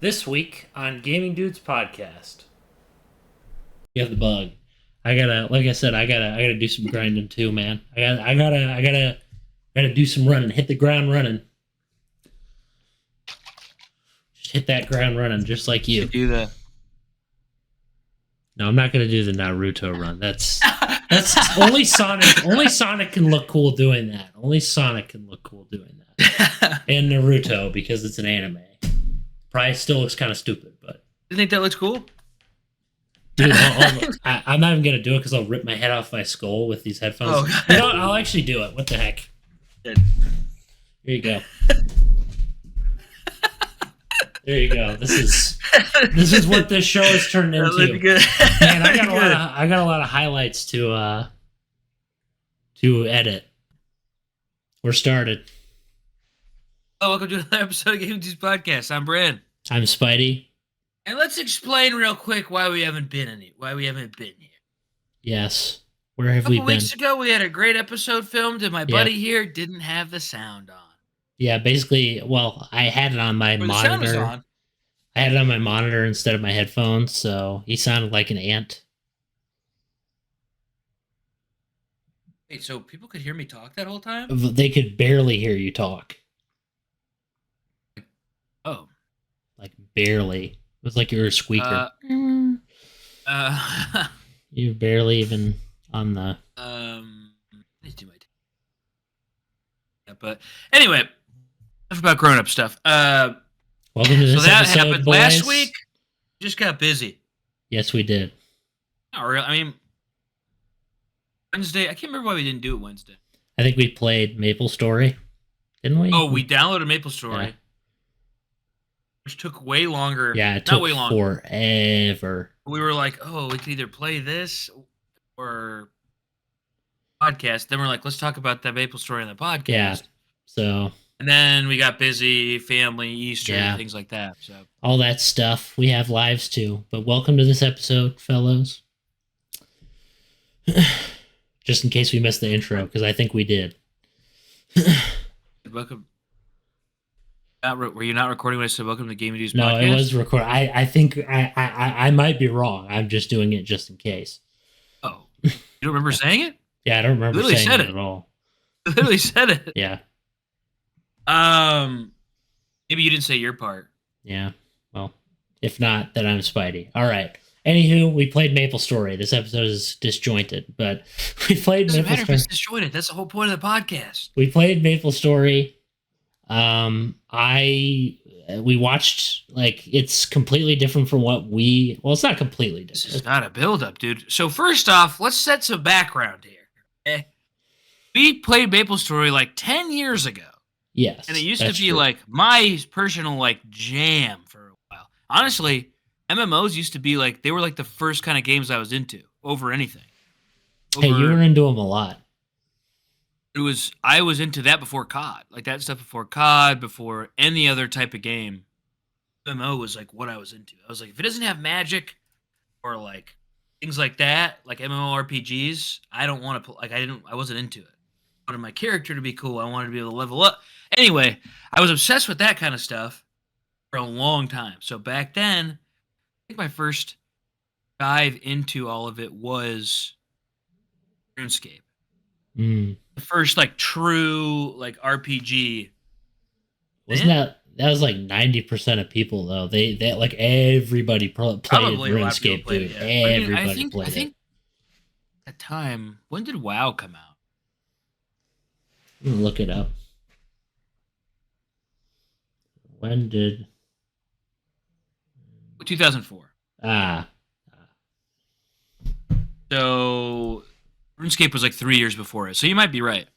This week on Gaming Dudes Podcast. You have the bug. I gotta, like I said, I gotta do some grinding too, man. I gotta do some running. Hit the ground running. Just hit that ground running, just like you. Do the. No, I'm not gonna do the Naruto run. That's only Sonic. Only Sonic can look cool doing that. Only Sonic can look cool doing that. And Naruto because it's an anime. Probably still looks kind of stupid, but You think that looks cool? dude, I'm not even gonna do it because I'll rip my head off my skull with these headphones. Oh, You know what? I'll actually do it. What the heck? Good. Here you go. There you go. This is what this show has turned That looked into. good. Man, I got a lot of highlights to edit. We're started. Hello, welcome to another episode of Gaming Dudes Podcast. I'm Bren, I'm Spidey. and let's explain real quick why we haven't been here. Yes. Where have A we couple been? weeks ago, we had a great episode filmed, and my buddy here didn't have the sound on. Yeah, basically, well, I had it on my Or the sound was monitor. on. I had it on my monitor instead of my headphones, so he sounded like an ant. Wait, so people could hear me talk that whole time? They could barely hear you talk. Oh. Like, barely. It was like you were a squeaker. You're barely even on the... Let's do my yeah, but anyway, enough about grown-up stuff. Welcome to So this that episode, happened boys. last week. Just got busy. Yes, we did. Not really. I mean, Wednesday. I can't remember why we didn't do it Wednesday. I think we played Maplestory, didn't we? Oh, we downloaded Maplestory, Yeah. which took way longer. Yeah, it not took way longer. forever. We were like, oh, we could either play this or podcast. Then we're like, let's talk about that Maplestory on the podcast. Yeah. So, And then we got busy, family, Easter, Yeah. things like that. So all that stuff. We have lives too. But welcome to this episode, fellows. Just in case we missed the intro, because I think we did. welcome. Were you not recording when I said welcome to Gaming News No, Podcast? it was recorded. I think I might be wrong. I'm just doing it just in case. Oh, you don't remember saying it? Yeah, I don't remember Literally saying said it it. at all. I literally said it. Yeah, Maybe you didn't say your part. yeah. Well, if not, then I'm Spidey. All right. Anywho, we played Maplestory. This episode is disjointed, but we played Doesn't matter if it's Maplestory. disjointed. That's the whole point of the podcast. We played Maplestory. We watched, like, it's completely different from what well, it's not completely This is different. not a build-up, dude. So first off, let's set some background here. Okay? We played Maplestory like 10 years ago. Yes. And it used to that's be true. like my personal like jam for a while. Honestly, MMOs used to be like they were like the first kind of games I was into over anything. Hey, you were into them a lot. I was into that before COD. Like that stuff before COD, before any other type of game. MMO was like what I was into. I was like, if it doesn't have magic or like things like that, like MMORPGs, I don't want to put I wasn't into it. I wanted my character to be cool. I wanted to be able to level up. Anyway, I was obsessed with that kind of stuff for a long time. So back then, I think my first dive into all of it was RuneScape. Mm. The first like true like RPG. Wasn't that was like 90% of people though? They like everybody played Probably a lot of people RuneScape, played dude. it, yeah. I mean, Everybody played I think it. at the time, when did WoW come out? I'm gonna look it up. When did 2004. ah So RuneScape was like 3 years before it. So you might be right.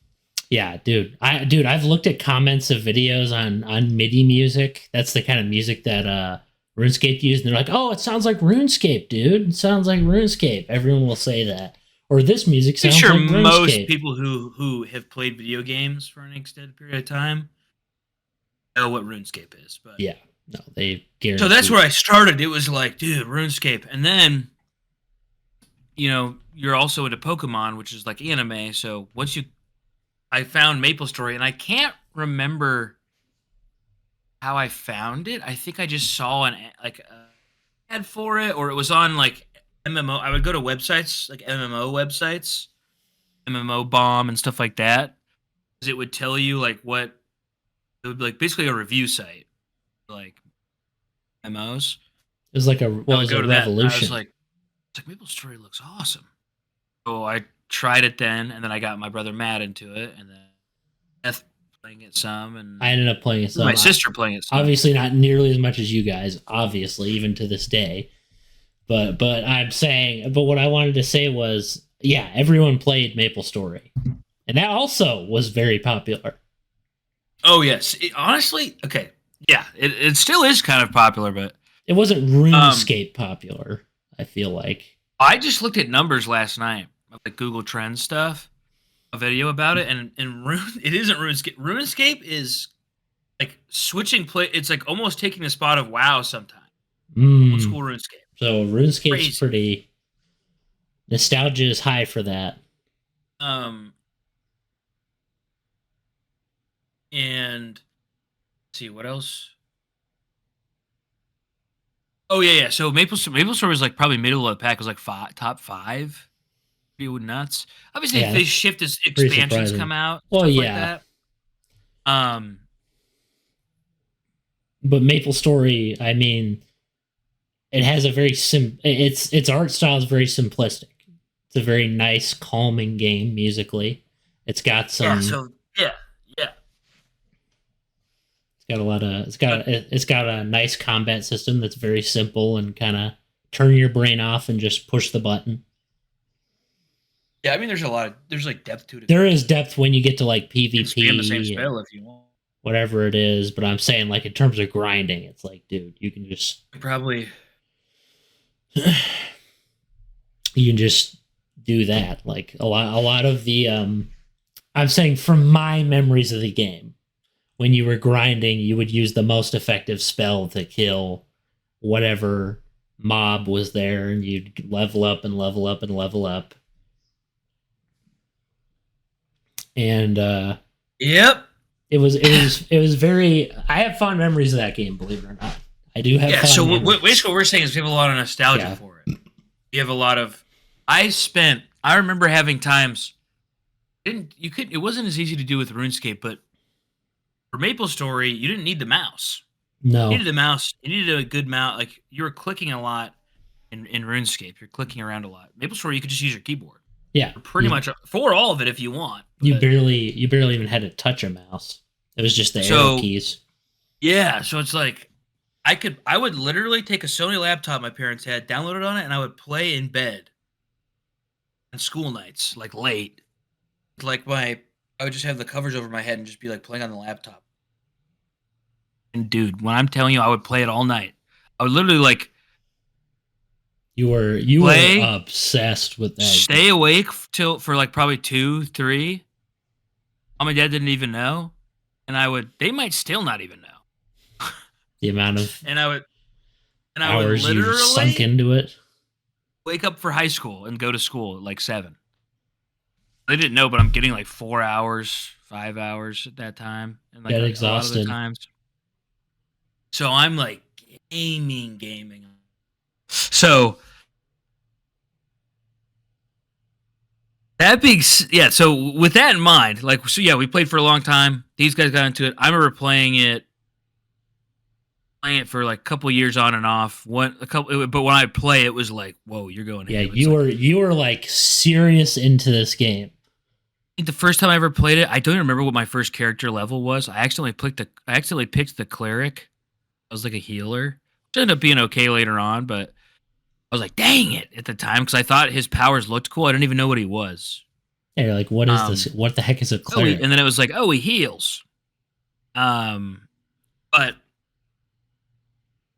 yeah, dude. I've looked at comments of videos on MIDI music. That's the kind of music that RuneScape used, and they're like, "Oh, it sounds like RuneScape, dude. It sounds like RuneScape." Everyone will say that. Or this music I'm sounds sure like RuneScape. most people who have played video games for an extended period of time know what RuneScape is. But Yeah. No, they guarantee. so that's where I started. It was like, dude, RuneScape. And then, you're also into Pokemon, which is like anime. So I found Maplestory, and I can't remember how I found it. I think I just saw an ad for it, or it was on like MMO. I would go to websites like MMO websites, MMO bomb and stuff like that. 'Cause it would tell you like what it would be like basically a review site like MMOs. It was like a I well, it would was go a to that. I was revolution. like, it's like Maplestory looks awesome. So I tried it then, and then I got my brother mad into it, and then Beth playing it some, I and ended up playing it my some. sister playing it some. Obviously, not nearly as much as you guys. Obviously, even to this day. But I'm saying. But what I wanted to say was, yeah, everyone played MapleStory, and that also was very popular. Oh yes, honestly, okay, yeah, it still is kind of popular, but It wasn't um, RuneScape popular. I feel like. I just looked at numbers last night, like Google Trends stuff, a video about it, and it isn't RuneScape. RuneScape is like switching play. It's like almost taking the spot of WoW sometimes. Old Mm. school RuneScape, So RuneScape's crazy. pretty nostalgia is high for that. Um, and let's see what else. Oh yeah, yeah. So Maple Story was like probably middle of the pack. It was like top five. Pretty nuts. Obviously, Yeah, they that's shift as pretty expansions surprising. come out, Well, stuff like yeah, that. Um, but MapleStory, I mean, it has a very its art style is very simplistic. It's a very nice, calming game musically. It's got yeah. some. So yeah, yeah. It's got a lot of. Uh, It's got a nice combat system that's very simple and kind of turn your brain off and just push the button. yeah, I mean, there's like depth to it. There is depth when you get to like You can spam the same PvP and spell if you want. whatever it is, but I'm saying like in terms of grinding, it's like, dude, you can just Probably. you can just do that. Like a lot of the I'm saying from my memories of the game, when you were grinding, you would use the most effective spell to kill whatever mob was there, and you'd level up and level up and level up. And Yep. it was very. I have fond memories of that game, believe it or not. I do have Yeah. fond So memories. basically, what we're saying is we have a lot of nostalgia Yeah, for it. You have a lot of. I remember having times. Didn't you could It wasn't as easy to do with RuneScape, but for MapleStory, you didn't need the mouse. You no, needed the mouse. You needed a good mouse. Like you were clicking a lot in RuneScape. You're clicking around a lot. MapleStory, you could just use your keyboard. yeah, Pretty much for all of it if you want. But you barely even had to touch a mouse. It was just the arrow so keys. yeah, so it's like I would literally take a Sony laptop my parents had, download it on it, and I would play in bed on school nights, like late. Like I would just have the covers over my head and just be like playing on the laptop. And dude, when I'm telling you, I would play it all night. I would literally like You were play, obsessed with that stay game. awake till for like probably 2, 3. Mom and dad didn't even know, and they might still not even know. The amount of and I would and I would hours you sunk literally into it. wake up for high school and go to school at like 7. They didn't know, but I'm getting like 4 hours, 5 hours at that time, and like Get a lot of the exhausted. times. So I'm like gaming. So yeah. So with that in mind, like, so yeah, we played for a long time. These guys got into it. I remember playing it for like a couple years on and off. But when I play, it was like, whoa, you're going Yeah, ham. It's like, you were like serious into this game. I think the first time I ever played it, I don't even remember what my first character level was. I accidentally picked the cleric. I was like a healer. Which ended up being okay later on, but I was like, dang it at the time because I thought his powers looked cool. I didn't even know what he was. Yeah, you're like, what is this? Um, What the heck is a and cleric? then it was like, oh, he heals. Um, but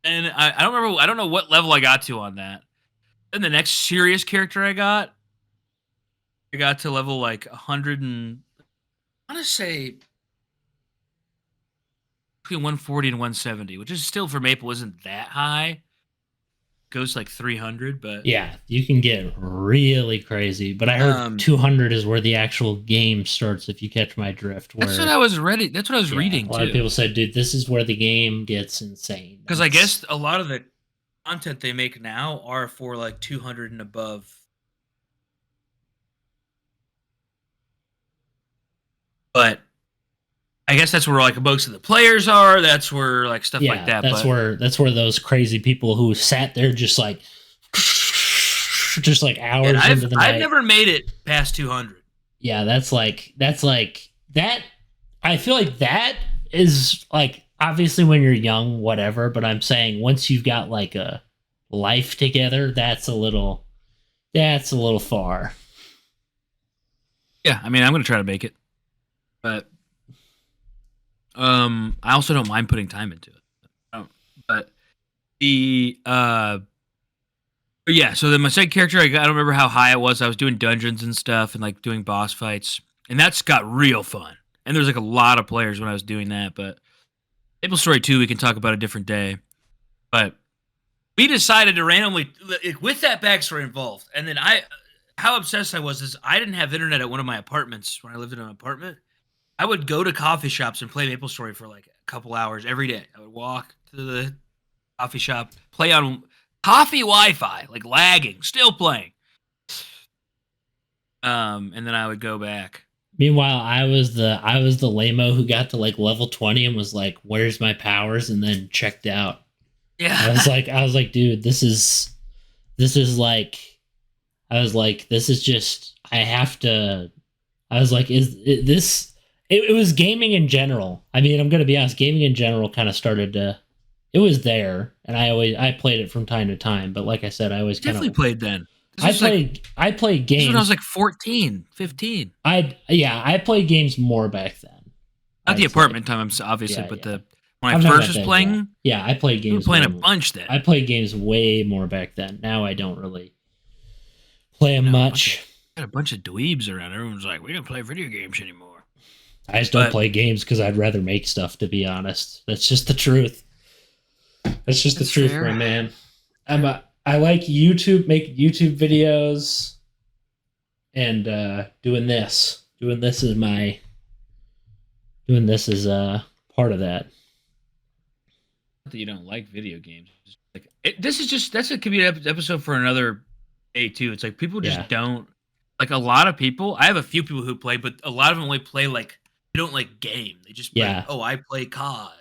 and I don't remember. I don't know what level I got to on that. Then the next serious character I got to level like 100 and I want to say between 140 and 170, which is still for Maple isn't that high. goes like 300, but Yeah, you can get really crazy. But I heard 200 is where the actual game starts, if you catch my drift. that's what Where, I was ready. That's what I was yeah, reading a lot of too. people said, dude, this is where the game gets insane. Because I guess a lot of the content they make now are for like 200 and above. But I guess that's where like most of the players are. That's where like stuff like Yeah, that. that's where those crazy people who sat there just like just like hours into the I've night. never made it past 200. Yeah, that's like that. I feel like that is like obviously when you're young, whatever. But I'm saying once you've got like a life together, that's a little far. Yeah, I mean, I'm gonna try to make it, but I also don't mind putting time into it. But the but yeah. So then my second character, I don't remember how high it was. I was doing dungeons and stuff, and like doing boss fights, and that's got real fun. And there's like a lot of players when I was doing that. But Maplestory 2, we can talk about a different day. But we decided to randomly, with that backstory involved, and then how obsessed I was is I didn't have internet at one of my apartments when I lived in an apartment. I would go to coffee shops and play MapleStory for like a couple hours every day. I would walk to the coffee shop, play on coffee Wi-Fi, like lagging, still playing. And then I would go back. Meanwhile, I was the lame-o who got to like level 20 and was like, "Where's my powers?" and then checked out. Yeah, I was like, dude, this is like, this is just, I have to. I was like, this? It was gaming in general. I mean, I'm gonna be honest, gaming in general kind of started to. It was there, and I played it from time to time. But like I said, I always kind definitely of played then. I played games when I was like 14, 15. I played games more back then. Not I'd the say. apartment time, obviously, Yeah, but yeah. when I'm I talking first about was that, playing, yeah, I played we were games. playing a way more. bunch then. I played games way more back then. Now I don't really play them much. Got a bunch of dweebs around. Everyone's like, we don't play video games anymore. I just don't play games because I'd rather make stuff, to be honest. That's just the truth. That's just the truth, my man. I like make YouTube videos, and doing this. Doing this is part of that. Not that you don't like video games. Like that could be an episode for another day too. It's like people just don't like a lot of people. I have a few people who play, but a lot of them only play like they don't like game. They just play, oh, I play COD.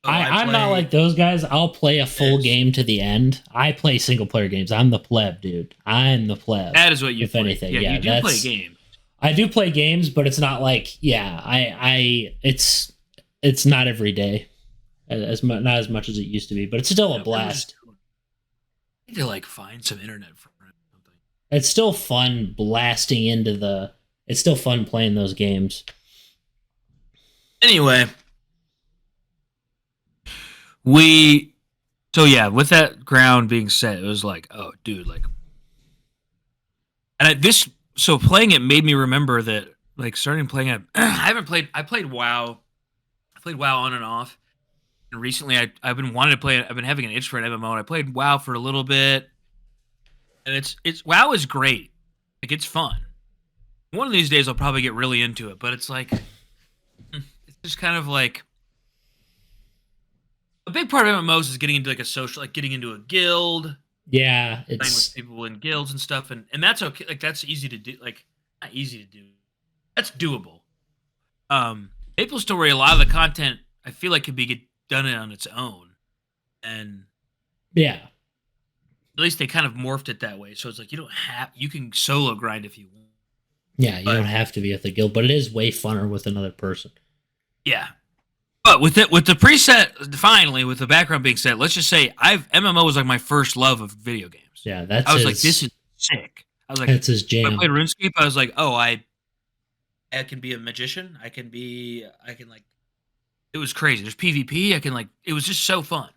Oh, I'm not like those guys. I'll play a full game to the end. I play single player games. I'm the pleb, dude. I'm the pleb. That is what you if play. anything. Yeah, you do play games. I do play games, but it's not like it's not every day, not as much as it used to be, but it's still a blast. I need to like find some internet for something. It's still fun blasting into it's still fun playing those games. Anyway, with that ground being set, it was like, oh, dude, like, and so playing it made me remember that, like, starting playing it. I played WoW. I played WoW on and off, and recently I've been wanting to play it. I've been having an itch for an MMO, and I played WoW for a little bit, and it's WoW is great, like it's fun. One of these days I'll probably get really into it, but it's like, it's just kind of like. A big part of MMOs is getting into like a social, like getting into a guild. Yeah, playing with people in guilds and stuff, and that's okay. Like that's easy to do. Like not easy to do. That's doable. Maplestory, a lot of the content I feel like could be done on its own, and yeah, at least they kind of morphed it that way. So it's like you can solo grind if you want. Yeah, you don't have to be with a guild, but it is way funner with another person. Yeah. But with the preset, finally, with the background being set, let's just say MMO was like my first love of video games. Yeah, I was like, this is sick. I was like, that's his jam. When I played RuneScape, I was like, oh, I can be a magician. I can like, it was crazy. There's PvP. It was just so fun.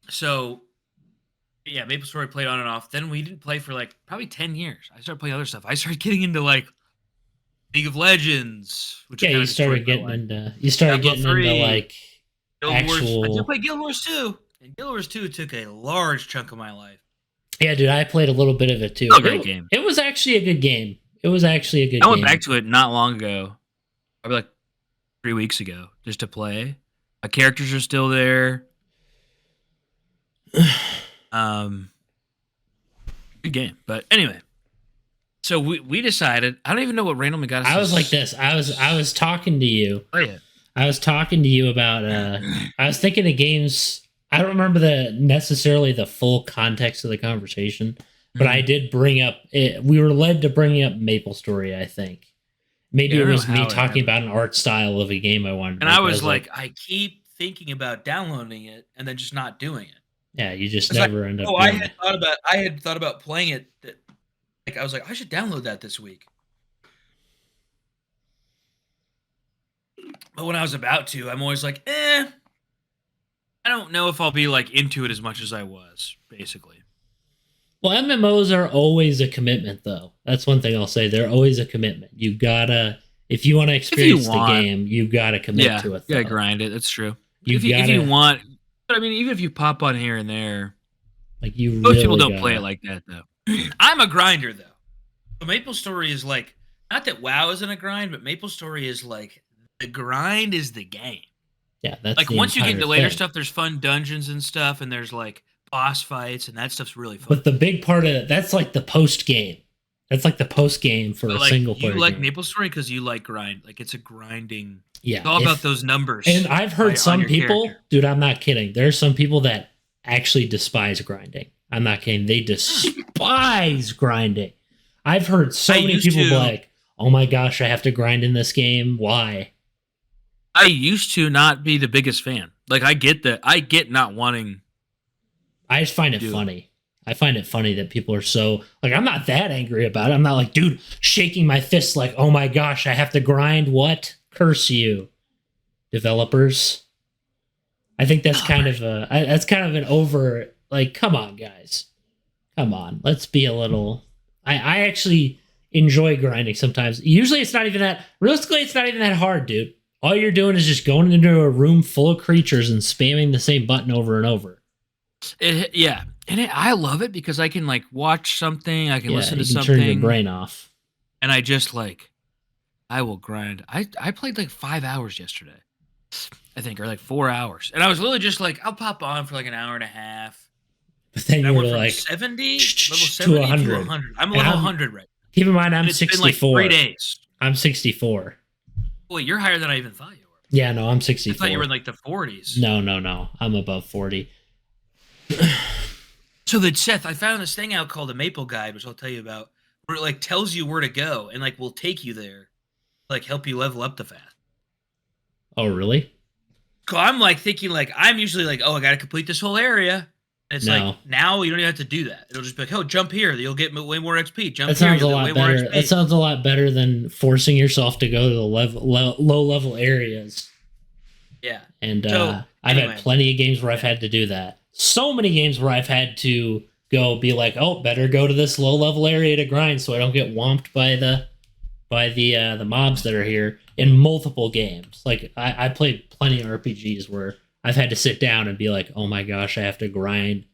So, yeah, Maplestory played on and off. Then we didn't play for like probably 10 years. I started playing other stuff. I started getting into like League of Legends, which you started getting into like Guild Wars. I did actual. play Guild Wars 2, and Guild Wars 2 took a large chunk of my life. Yeah, dude, I played a little bit of it too. Still a great game. It was actually a good game. It was actually a good game. I went back to it not long ago, probably like 3 weeks ago, just to play. My characters are still there. Good game. But anyway, so we decided. I don't even know what randomly got us. I was like this. I was talking to you. Oh yeah. I was talking to you about. I was thinking of games. I don't remember necessarily the full context of the conversation, but I did bring up it. We were led to bring up Maplestory, I think. Maybe it was me talking about an art style of a game I wanted. And I was like, I keep thinking about downloading it and then just not doing it. Yeah, you just never end up. Oh, I had thought about playing it. Like I was like, I should download that this week. But when I was about to, I'm always like, I don't know if I'll be like into it as much as I was, basically. Well, MMOs are always a commitment, though. That's one thing I'll say. They're always a commitment. You gotta, if you want to experience the game, you gotta commit to it. Yeah, grind it. That's true. If You you want, but I mean, even if you pop on here and there, like you, most people don't play it like that, though. I'm a grinder, though. But Maplestory is like, not that WoW isn't a grind, but Maplestory is like the grind is the game. Yeah, that's like once you get into later stuff, there's fun dungeons and stuff, and there's like boss fights, and that stuff's really fun. But the big part of that's like the post game. That's like the post game for a single player. You like Maplestory because you like grind. Like it's a grinding. Yeah, it's all about those numbers. And I've heard some people, dude. I'm not kidding. There's some people that actually despise grinding. I'm not kidding. They despise grinding. I've heard so many people be like, "Oh my gosh, I have to grind in this game. Why?" I used to not be the biggest fan. Like I get that. I get not wanting. I just find it funny. I find it funny that people are so like. I'm not that angry about it. I'm not like, dude, shaking my fists like, "Oh my gosh, I have to grind." What? Curse you, developers. I think that's kind of an over. Like, come on, guys. Come on. Let's be a little. I actually enjoy grinding sometimes. Usually, it's not even that. Realistically, it's not even that hard, dude. All you're doing is just going into a room full of creatures and spamming the same button over and over. I love it because I can like watch something, I can listen to something, turn your brain off, and I just like, I will grind. I played like 5 hours yesterday, I think, or like 4 hours, and I was literally just like, I'll pop on for like an hour and a half. But then you were like 70 level 70 to 100. I'm level 100 right now. Keep in mind, I'm 64. It's been like 3 days. I'm 64. Wait, you're higher than I even thought you were. Yeah, no, I'm 64. I thought you were in like the 40s. No. I'm above 40. So then, Seth, I found this thing out called a Maple Guide, which I'll tell you about, where it like tells you where to go and like will take you there, like help you level up the fast. Oh, really? So I'm like thinking like I'm usually like, oh, I got to complete this whole area. And it's like now you don't even have to do that. It'll just be like, oh, jump here, you'll get way more XP. Jump here, you'll get way more XP. That sounds a lot better than forcing yourself to go to the low level areas. Yeah. And I've had plenty of games where I've had to do that. So many games where I've had to go be like, oh, better go to this low level area to grind so I don't get whomped by the mobs that are here in multiple games. Like I played plenty of RPGs where I've had to sit down and be like, oh my gosh, I have to grind.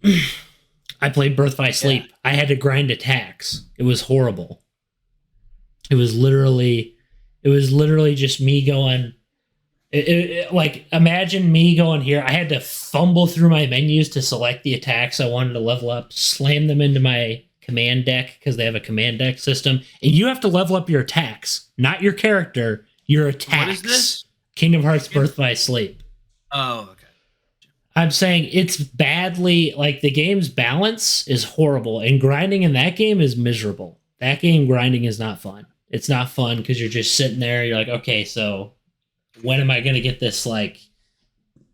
I played Birth by Sleep. Yeah. I had to grind attacks. It was horrible. It was literally just me going. Like, imagine me going here. I had to fumble through my menus to select the attacks I wanted to level up, slam them into my command deck because they have a command deck system, and you have to level up your attacks, not your character, your attacks. What is this? Kingdom Hearts Birth by Sleep. Oh, okay. I'm saying it's badly, like, the game's balance is horrible, and grinding in that game is miserable. That game grinding is not fun. It's not fun because you're just sitting there, you're like, okay, so when am I going to get this, like,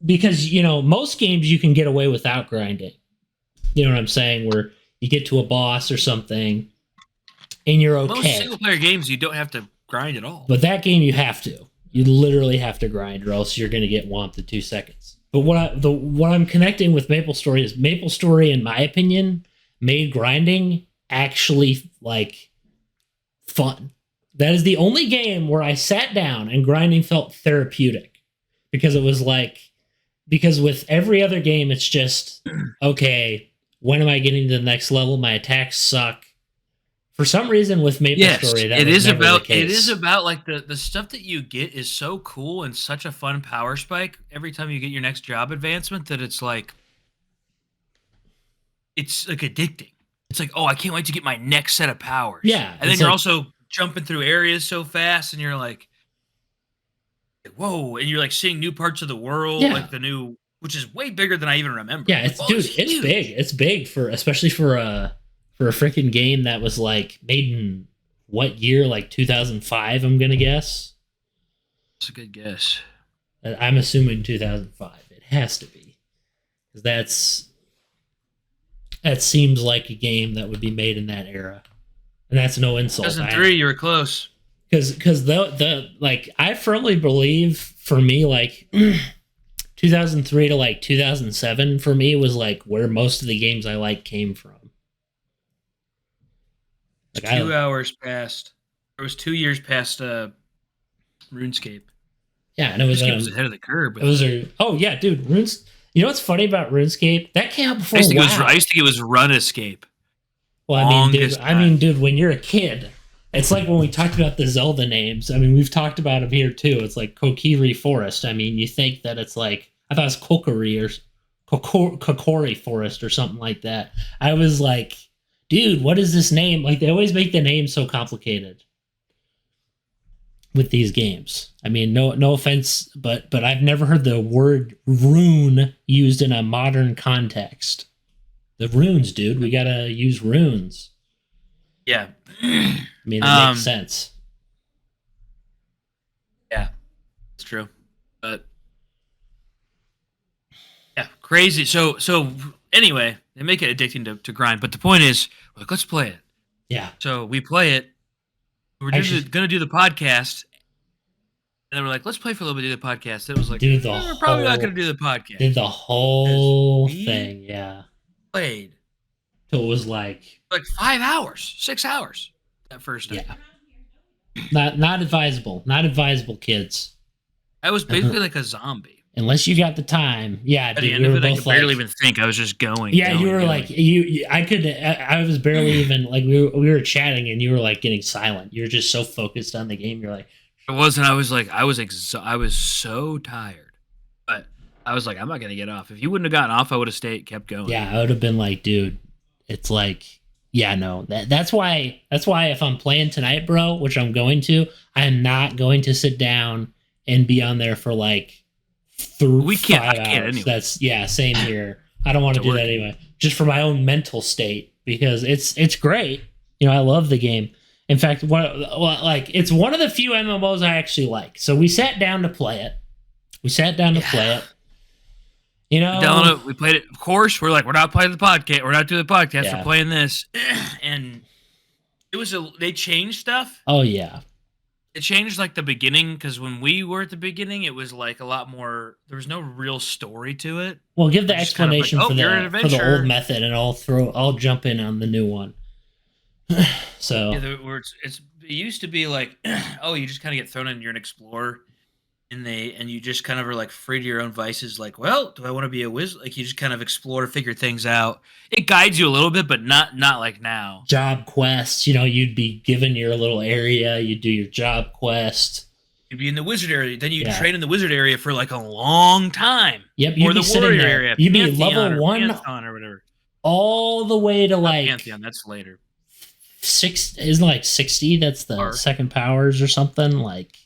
because, you know, most games you can get away without grinding. You know what I'm saying? Where you get to a boss or something, and you're okay. Most single-player games, you don't have to grind at all. But that game, you have to. You literally have to grind, or else you're going to get whomped in 2 seconds. But what I'm connecting with Maplestory is Maplestory, in my opinion, made grinding actually, like, fun. That is the only game where I sat down and grinding felt therapeutic. because it was like, because with every other game, it's just, okay, when am I getting to the next level? My attacks suck. For some reason, with Maplestory, that was never the case. It is about like the stuff that you get is so cool and such a fun power spike every time you get your next job advancement that it's like addicting. It's like, oh, I can't wait to get my next set of powers. Yeah, and then you're also jumping through areas so fast, and you're like, whoa, and you're like seeing new parts of the world, like the new, which is way bigger than I even remember. Yeah, it's it's big. It's big for especially for a freaking game that was like made in what year? Like 2005, I'm gonna guess. That's a good guess. I'm assuming 2005. It has to be, because that seems like a game that would be made in that era, and that's no insult. 2003, you were close. Because the like, I firmly believe, for me, like 2003 to like 2007 for me was like where most of the games I like came from. Like 2 hours past. It was 2 years past RuneScape. Yeah, and it was ahead of the curve. It was oh yeah, dude, You know what's funny about RuneScape? That came out before. I used to think it was Run Escape. Well, I mean, dude, when you're a kid, it's like when we talked about the Zelda names. I mean, we've talked about them here too. It's like Kokiri Forest. I mean, you think that it's like, I thought it was Kokiri or Kokori Forest or something like that. I was like, dude, what is this name? Like, they always make the name so complicated with these games. I mean, no offense, but I've never heard the word rune used in a modern context. The runes, dude. We gotta use runes. Yeah. I mean, it makes sense. Yeah, it's true. But yeah, crazy. So anyway, they make it addicting to grind. But the point is, like, let's play it. Yeah. So we play it. We're just gonna do the podcast. And then we're like, let's play for a little bit, do the podcast. It was like, we're probably not going to do the podcast. Did the whole thing, yeah. Played. So it was like 5 hours, 6 hours that first time. Yeah. Not advisable. Not advisable, kids. I was basically like a zombie. Unless you got the time. Yeah, at dude, we were both I could barely even think. I was just going. Yeah, you were like, I was barely even, like, we were chatting and you were like getting silent. You were just so focused on the game. You're like, it wasn't. I was like, I was so tired, but I was like, I'm not gonna get off. If you wouldn't have gotten off, I would have kept going. Yeah, I would have been like, dude, it's like, yeah, no, that's why if I'm playing tonight, bro, which I'm going to, I am not going to sit down and be on there for like 5 hours. Anyway. That's same here. I don't want to do that anyway, just for my own mental state, because it's great. You know, I love the game. In fact, it's one of the few MMOs I actually like. So we sat down to play it. You know, we played it. Of course, we're like, we're not playing the podcast. We're not doing the podcast. Yeah. We're playing this, and it was they changed stuff. Oh yeah, it changed like the beginning, because when we were at the beginning, it was like a lot more. There was no real story to it. Well, give the explanation for the old method, and I'll jump in on the new one. So it used to be like, oh, you just kind of get thrown in. You're an explorer, and you just kind of are like free to your own vices. Like, well, do I want to be a wizard? Like, you just kind of explore, figure things out. It guides you a little bit, but not like now. Job quests, you know, you'd be given your little area. You do your job quest. You'd be in the wizard area. Then you train in the wizard area for like a long time. Yep, or the warrior area. You'd be level 1 Pantheon or whatever, all the way to like Pantheon. That's later. 6 isn't like 60. That's the second powers or something. Like,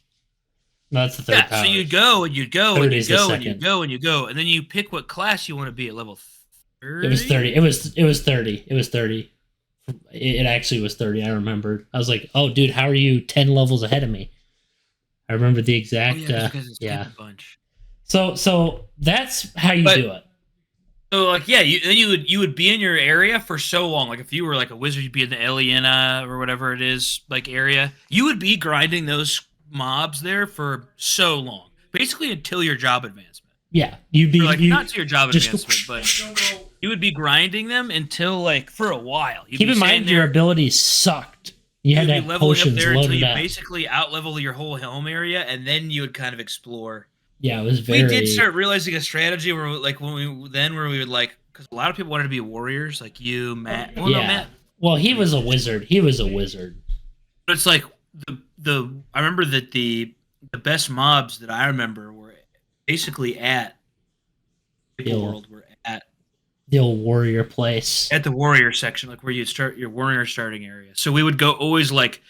no, that's the third power. So you'd go and you'd go and you'd go and you'd go and you go, and then you pick what class you want to be at level 30. It was 30. It was 30. It was 30. It actually was 30. I remembered. I was like, oh, dude, how are you 10 levels ahead of me? I remember the exact. A bunch. So that's how you do it. So like you would be in your area for so long. Like if you were like a wizard, you'd be in the Eliana or whatever it is, like area. You would be grinding those mobs there for so long, basically until your job advancement. Yeah, you'd be like not to your job advancement, but you would be grinding them until like for a while. Keep in mind your abilities sucked. You had to have potions loaded up. You basically out level your whole home area, and then you would kind of explore. Yeah, it was We very. did start realizing a strategy where, like, where we would like, because a lot of people wanted to be warriors, like you, Matt. Well, no, Yeah. Matt. Well, he Pretty was a much. wizard. He was a wizard. But it's like the I remember that the best mobs that I remember were basically at The Maple old, World. Were at the old warrior place. the warrior section, like where you start your warrior starting area. So we would go always like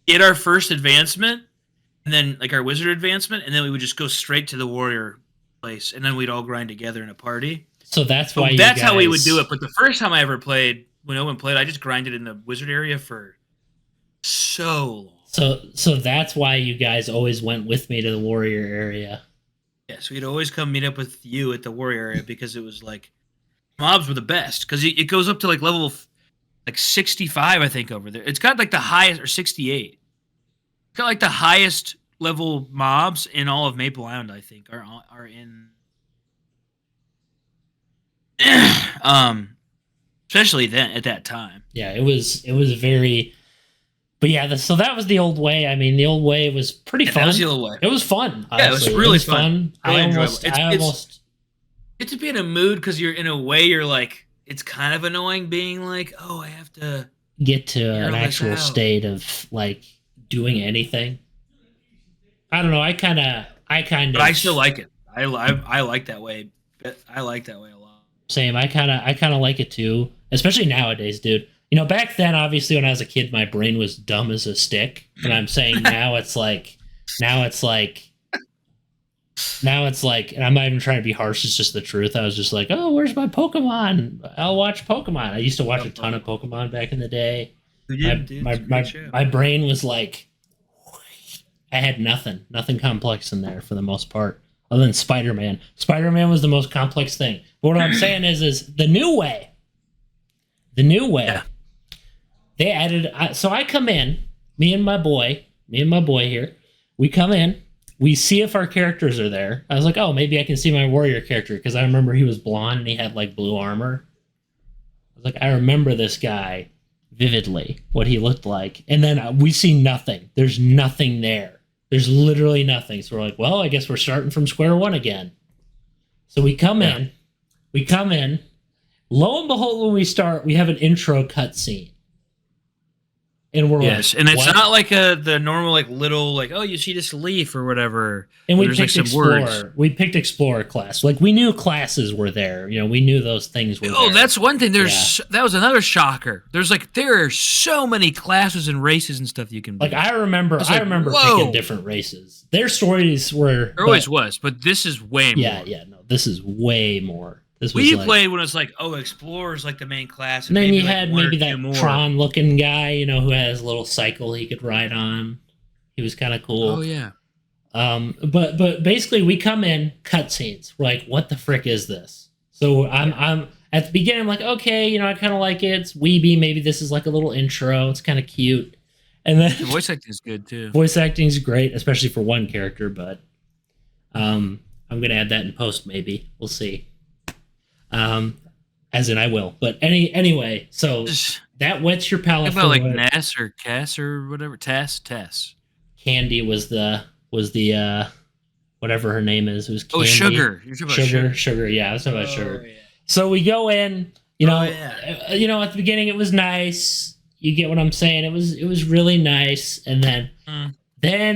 get our first advancement, and then like our wizard advancement, and then we would just go straight to the warrior place, and then we'd all grind together in a party. So that's So why you that's how we would do guys. it. But the first time I ever played, when no one played, I just grinded in the wizard area for so long. So that's why you guys always went with me to the warrior area. Yeah, so we'd always come meet up with you at the warrior area because it was like mobs were the best because it goes up to like level like 65, I think, over there. It's got like the highest, or 68. It's got like the highest level mobs in all of Maple Island, I think, are in. Especially then at that time. Yeah, it was very. But yeah, so that was the old way. I mean, the old way was pretty fun. That was the old way. It was fun. Yeah, it was Honestly. really fun. Really I enjoyable. almost, I almost It's to be in a mood because you're in a way you're like it's kind of annoying being like, oh, I have to get to figure an all this actual out. state of like doing anything. I don't know. I kind of. But I still like it. I like that way. I like that way a lot. Same. I kind of like it too, especially nowadays, dude. You know, back then, obviously, when I was a kid, my brain was dumb as a stick. But I'm saying now it's like, and I'm not even trying to be harsh. It's just the truth. I was just like, oh, where's my Pokemon? I'll watch Pokemon. I used to watch a ton of Pokemon back in the day. My brain was like, I had nothing complex in there for the most part, other than Spider-Man. Spider-Man was the most complex thing. But what I'm saying is the new way. Yeah. They added. So I come in, me and my boy here. We come in. We see if our characters are there. I was like, oh, maybe I can see my warrior character because I remember he was blonde and he had like blue armor. I was like, I remember this guy vividly, what he looked like. And then we see nothing. There's nothing there. There's literally nothing. So we're like, well, I guess we're starting from square one again. So we come in. Lo and behold, when we start, we have an intro cutscene. And we're yes, like, and it's what? not like the normal like little like, oh, you see this leaf or whatever. And we There's picked like some Explorer. words. We picked Explorer class. Like we knew classes were there. You know, we knew those things were Oh, there. that's one thing. That was another shocker. There are so many classes and races and stuff you can be. Like I remember whoa. picking different races. Their stories were There always was, but this is way more. Yeah, no, this is way more. This was We like, played when it's like, oh, Explorer's like the main class. and then you like had one or maybe two that more. Tron looking guy, you know, who has a little cycle he could ride on. He was kind of cool. Oh yeah. But basically we come in cutscenes. We're like, what the frick is this? So I'm at the beginning. I'm like, okay, you know, I kind of like it. It's weeby. Maybe this is like a little intro. It's kind of cute. And then The voice acting is good too. voice acting is great, especially for one character. But I'm gonna add that in post. Maybe we'll see. As in I will. But anyway, so that wets your palate. How about like Ness or Cass or whatever? Tess. Candy was the whatever her name is. It was Candy. Oh, Sugar. You're talking about Sugar. Yeah, I was talking about Sugar. Yeah. So we go in. You know, yeah. You know, at the beginning it was nice. You get what I'm saying? It was really nice, and then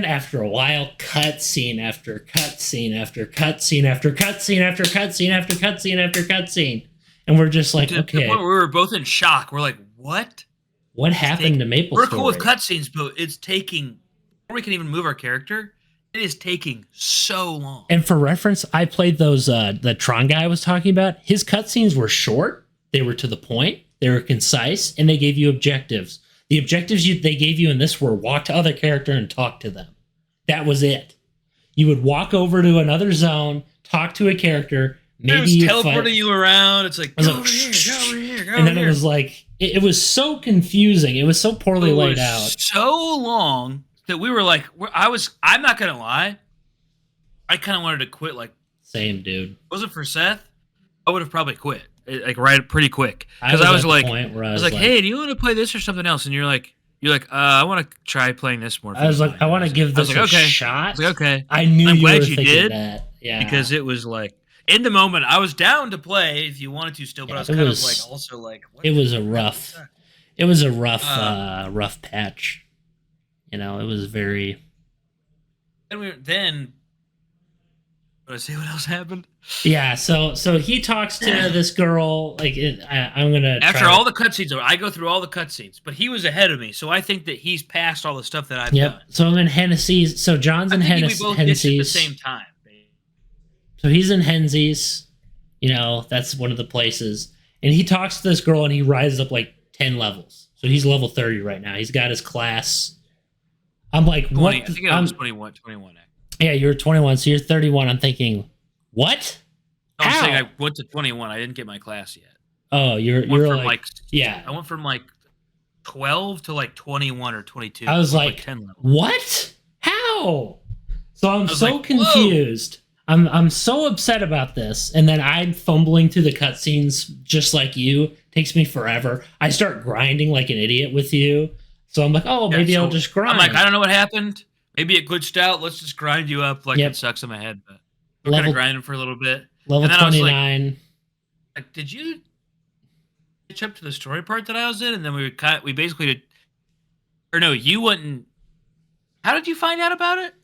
after a while, cutscene after cutscene after cutscene after cutscene after cutscene after cutscene after cutscene, and we're just like, okay, we were both in shock. We're like, what? What happened to Maplestory? We're cool with cutscenes, but it's taking. Before we can even move our character, it is taking so long. And for reference, I played those the Tron guy I was talking about. His cutscenes were short. They were to the point. They were concise, and they gave you objectives. The objectives they gave you in this were walk to other character and talk to them. That was it. You would walk over to another zone, talk to a character. Maybe it was teleporting you around. It's like, go over here, go over here, go over here. And then it was like, it was so confusing. It was so poorly laid out. So long that we were like, I'm not going to lie. I kind of wanted to quit. Like, same, dude. If it wasn't for Seth, I would have probably quit. Like right pretty quick. Because I was like, hey, do you want to play this or something else? And you're like, I want to try playing this more. I was like, I want to give this a shot. I was like, okay. I knew I'm you glad were you thinking did. that. Yeah. because it was like in the moment I was down to play if you wanted to still, but I was kind of like also like it was a rough rough patch. You know, it was very. Then let's see what else happened. Yeah, so he talks to this girl. Like, I'm gonna after all the cutscenes, I go through all the cutscenes, but he was ahead of me, so I think that he's passed all the stuff that I've done. So I'm in Hennessy's. So John's in Hennessy's. We both did it at the same time. So he's in Hennessy's. You know, that's one of the places, and he talks to this girl, and he rises up like 10 levels. So he's level 30 right now. He's got his class. I'm like, 20, what? I think I was 21. Yeah, you're 21, so you're 31. I'm thinking, what? I'm saying I went to 21. I didn't get my class yet. Oh, you're like yeah. I went from like 12 to like 21 or 22. I was like 10 levels. What? How? So I'm so like, confused. I'm so upset about this, and then I'm fumbling through the cutscenes just like you. Takes me forever. I start grinding like an idiot with you. So I'm like, oh, maybe I'll just grind. I'm like, I don't know what happened. Maybe it glitched out. Let's just grind you up like it sucks in my head. But we're kind of grinding for a little bit. Level 29. Like, did you catch up to the story part that I was in? And then we basically did. Or no, you wouldn't. How did you find out about it?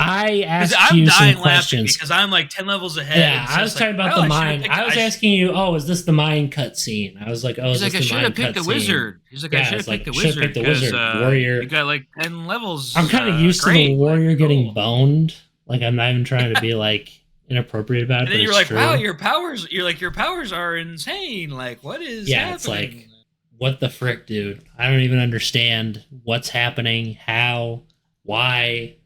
I asked you some questions because I'm like 10 levels ahead. Yeah, I was talking about the mine. I was asking you, oh, is this the mine cutscene? I was like, oh, is this the mine cutscene? He's like, I should have picked the wizard. He's like, I should have picked the wizard. Warrior. You got like 10 levels. I'm kind of used to the warrior getting boned. Like, I'm not even trying to be like inappropriate about it. And then you're like, wow, your powers. You're like, your powers are insane. Like, what is happening? Yeah, it's like, what the frick, dude? I don't even understand what's happening, how, why.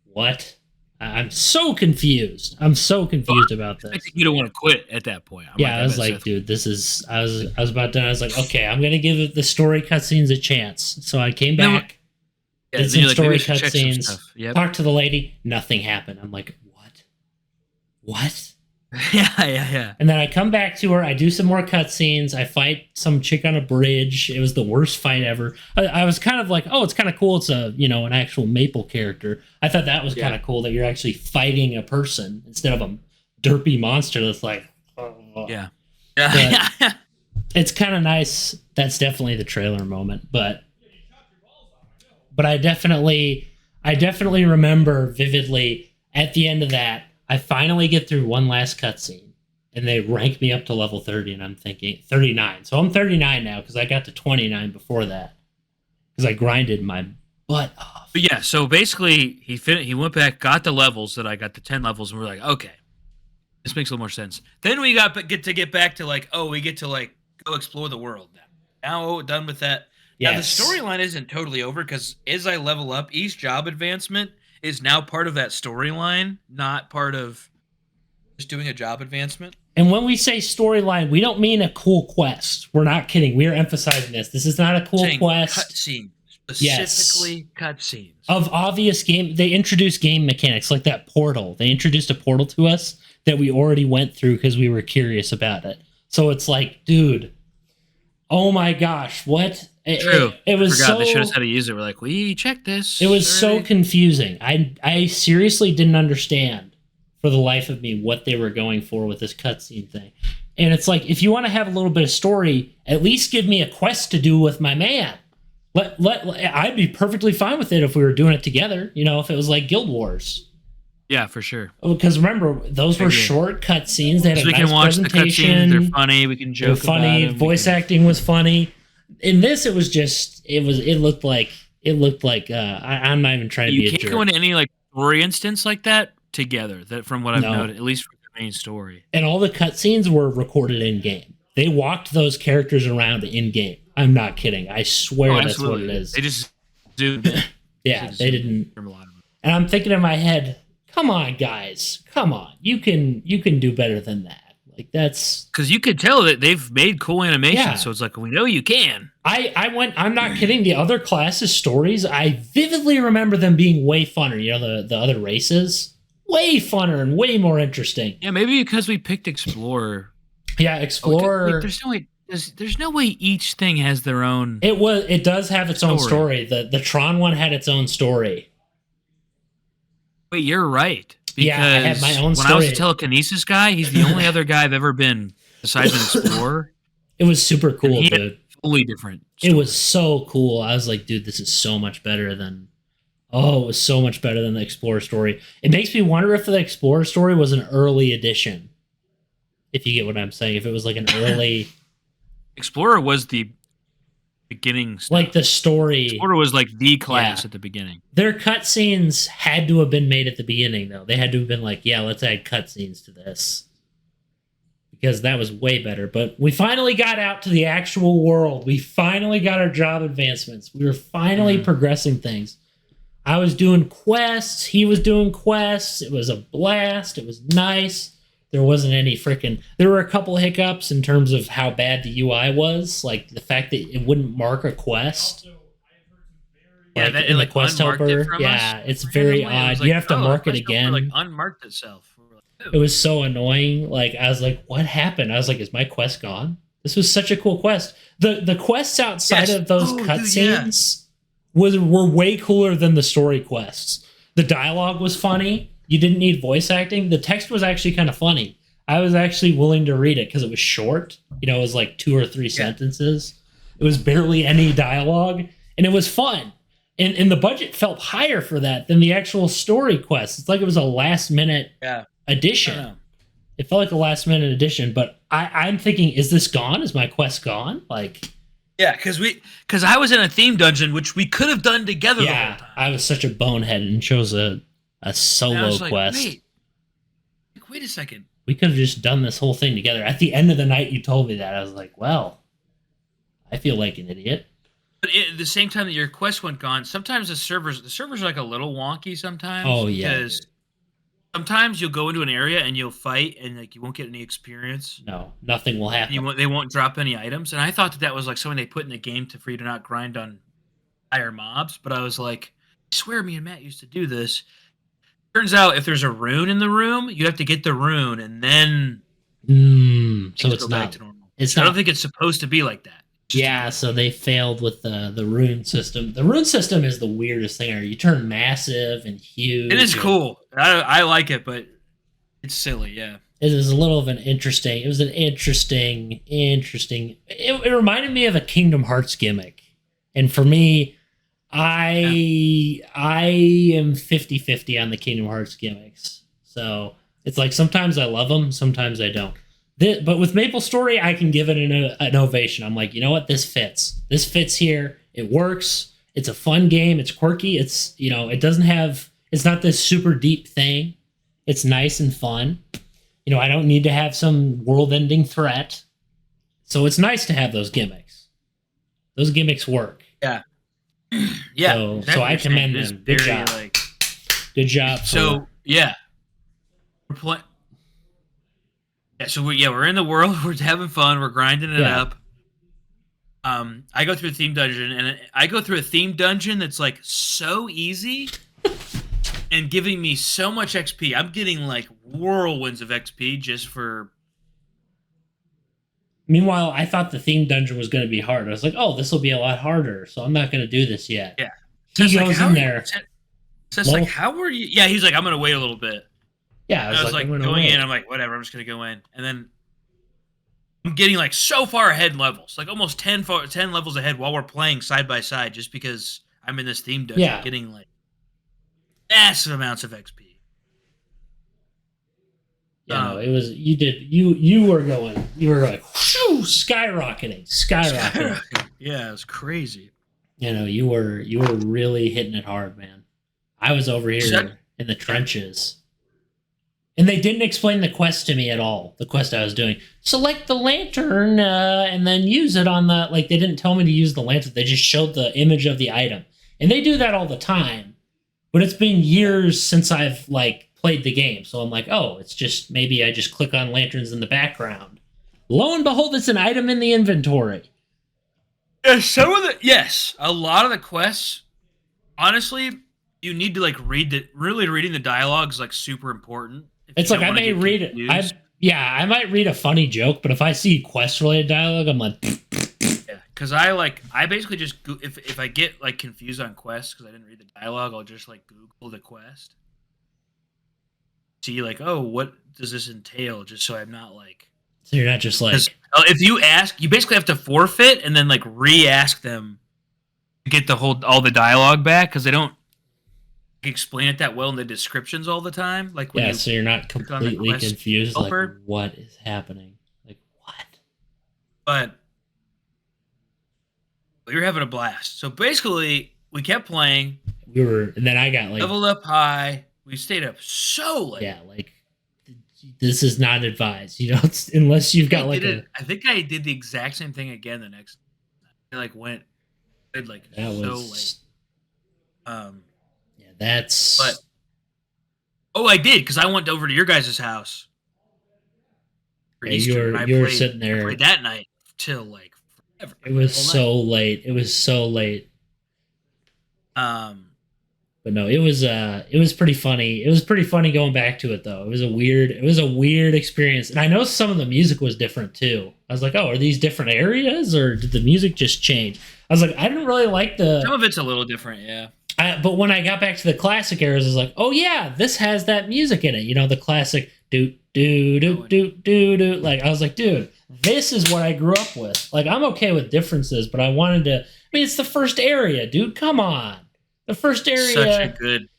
What? I'm so confused. I'm so confused about this. You don't want to quit at that point. I was like, dude, this is. I was about done. I was like, okay, I'm gonna give the story cutscenes a chance. So I came back, did some story cutscenes, talked to the lady. Nothing happened. I'm like, what? What? Yeah. And then I come back to her. I do some more cutscenes. I fight some chick on a bridge. It was the worst fight ever. I was kind of like, oh, it's kind of cool. It's an actual Maple character. I thought that was kind of cool that you're actually fighting a person instead of a derpy monster that's like, yeah. It's kind of nice. That's definitely the trailer moment, but I definitely remember vividly at the end of that. I finally get through one last cutscene, and they rank me up to level 30, and I'm thinking 39. So I'm 39 now because I got to 29 before that because I grinded my butt off. But yeah, so basically he went back, got the levels that I got, the 10 levels, and we're like, okay, this makes a little more sense. Then we get back to like, oh, we get to like go explore the world now. Now done with that. Yes. Now the storyline isn't totally over because as I level up, each job advancement is now part of that storyline, not part of just doing a job advancement. And when we say storyline, we don't mean a cool quest. We're not kidding. We are emphasizing this. This is not a cool quest. Cutscene. Specifically cutscenes. Of obvious game. They introduced game mechanics like that portal. They introduced a portal to us that we already went through because we were curious about it. So it's like, dude, oh my gosh, what? True. It was they showed us how to use it. We're like, we checked this. It was so confusing. I seriously didn't understand for the life of me what they were going for with this cutscene thing. And it's like, if you want to have a little bit of story, at least give me a quest to do with my man. I'd be perfectly fine with it if we were doing it together. You know, if it was like Guild Wars. Yeah, for sure. Because remember, those were short cutscenes. They had a nice presentation. They're funny. We can joke about them. Voice acting was funny. In this, it looked like I'm not even trying to be a jerk. You can't go into any like story instance like that together. That from what I've noted, at least for the main story. And all the cutscenes were recorded in game. They walked those characters around in game. I'm not kidding. I swear that's what it is. They just zoomed. Yeah, they didn't. And I'm thinking in my head, come on, guys, come on. You can do better than that. Like, that's because you could tell that they've made cool animations, so it's like, we know you can. I'm not kidding. The other classes' stories, I vividly remember them being way funner. You know, the other races, way funner and way more interesting. Yeah, maybe because we picked Explorer. Yeah, Explorer. There's no way each thing has their own. It does have its own story. The Tron one had its own story. Wait, you're right. Because Yeah, I had my own when I was a story. telekinesis guy, he's the only other guy I've ever been besides an explorer, It was super and cool, he had dude. a totally different It was story. so cool. I was like, dude, this is so much better than. Oh, it was so much better than the Explorer story. It makes me wonder if the Explorer story was an early edition. If you get what I'm saying, if it was like an early, Explorer was the beginning stuff. like the story. Explorer was like the class Yeah, at the beginning. their cutscenes had to have been made at the beginning, though. They had to have been like, yeah, let's add cutscenes to this because that was way better. But we finally got out to the actual world. We finally got our job advancements. We were finally progressing things. I was doing quests. He was doing quests. It was a blast. It was nice. There wasn't any freaking. There were a couple hiccups in terms of how bad the UI was, like the fact that it wouldn't mark a quest. Yeah, Like that it in the like quest unmarked it helper, from yeah, us it's very randomly. It was odd. like, You have to oh, the mark it quest helper like again. unmarked itself. We were like, It "Ooh." was so annoying. Like I was like, "What happened?" I was like, "Is my quest gone?" This was such a cool quest. The quests outside Yes. of those Oh, dude, yeah. cutscenes were way cooler than the story quests. The dialogue was funny. You didn't need voice acting. The text was actually kind of funny. I was actually willing to read it because it was short. You know, it was like 2 or 3 sentences. It was barely any dialogue, and it was fun. And the budget felt higher for that than the actual story quest. It's like it was a last minute Yeah. I don't addition. know. It felt like a last minute addition, but I'm thinking, is this gone? Is my quest gone? Like, Yeah, because I was in a theme dungeon, which we could have done together the whole yeah, time. I was such a bonehead and chose a And I solo was like, quest. wait a second. We could have just done this whole thing together. At the end of the night, you told me that. I was like, well, I feel like an idiot. But at the same time that your quest went gone, sometimes the servers are like a little wonky sometimes. Oh, yeah. Because sometimes you'll go into an area and you'll fight and like you won't get any experience. No, nothing will happen. They won't drop any items. And I thought that was like something they put in the game for you to not grind on higher mobs. But I was like, I swear me and Matt used to do this. Turns out if there's a rune in the room, you have to get the rune and then So things it's go back not. to normal. It's I don't not. think it's supposed to be like that. Yeah, so they failed with the rune system. The rune system is the weirdest thing. You turn massive and huge. It is and cool. I like it, but it's silly. Yeah. It was a little of an interesting. It was an interesting. It reminded me of a Kingdom Hearts gimmick, and for me, I am 50-50 on the Kingdom Hearts gimmicks. So it's like sometimes I love them, sometimes I don't. But with Maplestory, I can give it an ovation. I'm like, you know what? This fits. This fits here. It works. It's a fun game. It's quirky. It's, it doesn't have. It's not this super deep thing. It's nice and fun. I don't need to have some world-ending threat. So it's nice to have those gimmicks. Those gimmicks work. Yeah. Yeah. So I commend them. Good job. Good job. So yeah. We're in the world. We're having fun. We're grinding it up. I go through a theme dungeon, and I go through a theme dungeon that's like so easy and giving me so much XP. I'm getting like whirlwinds of XP just for. Meanwhile, I thought the theme dungeon was going to be hard. I was like, oh, this will be a lot harder, so I'm not going to do this yet. Yeah. He goes in there. So it's like, how were you? Yeah, he's like, I'm going to wait a little bit. Yeah, I was like going in. I'm like, whatever. I'm just going to go in. And then I'm getting like so far ahead in levels, like almost 10 levels ahead while we're playing side by side just because I'm in this theme dungeon getting like massive amounts of XP. Yeah, no, it was you were going whoosh, skyrocketing. Yeah, it was crazy. You were really hitting it hard, man. I was over here in the trenches. And they didn't explain the quest to me at all. The quest I was doing. Select the lantern and then use it on the they didn't tell me to use the lantern. They just showed the image of the item. And they do that all the time. But it's been years since I've played the game. So I'm like, oh, it's just maybe I just click on lanterns in the background. Lo and behold, it's an item in the inventory. A lot of the quests, honestly, you need to reading the dialogue is super important. It's like I may read it. I might read a funny joke, but if I see quest related dialogue, I'm like, yeah, because I basically just if I get confused on quests because I didn't read the dialogue, I'll just Google the quest. see like, oh, what does this entail? Just so I'm not like, So you're not just because like, if you ask, you basically have to forfeit and then like re-ask them to get all the dialogue back because they don't explain it that well in the descriptions all the time. Like when yeah, you so you're not click on the completely quest confused, like, helper, what is happening? Like, what? but we were having a blast. So basically, we kept playing, And then I got like, leveled up high. We stayed up so late. yeah, like, this is not advised, unless you've got like I think I did the exact same thing again the next. I like went, like that so was, late. yeah, But that's, I did because I went over to your guys' house for yeah, Easter and you were sitting I there. played that night till like forever. It was All so night. late. It was so late. Um, But no, it was pretty funny. It was pretty funny going back to it though. It was a weird experience. And I know some of the music was different too. I was like, "Oh, are these different areas or did the music just change?" I was like, I didn't really like some of it's a little different, yeah. but when I got back to the classic eras, I was like, "Oh yeah, this has that music in it." The classic do do do do do do. Like I was like, "Dude, this is what I grew up with." Like I'm okay with differences, but I wanted to. I mean, it's the first area, dude. Come on. The first Such a area good,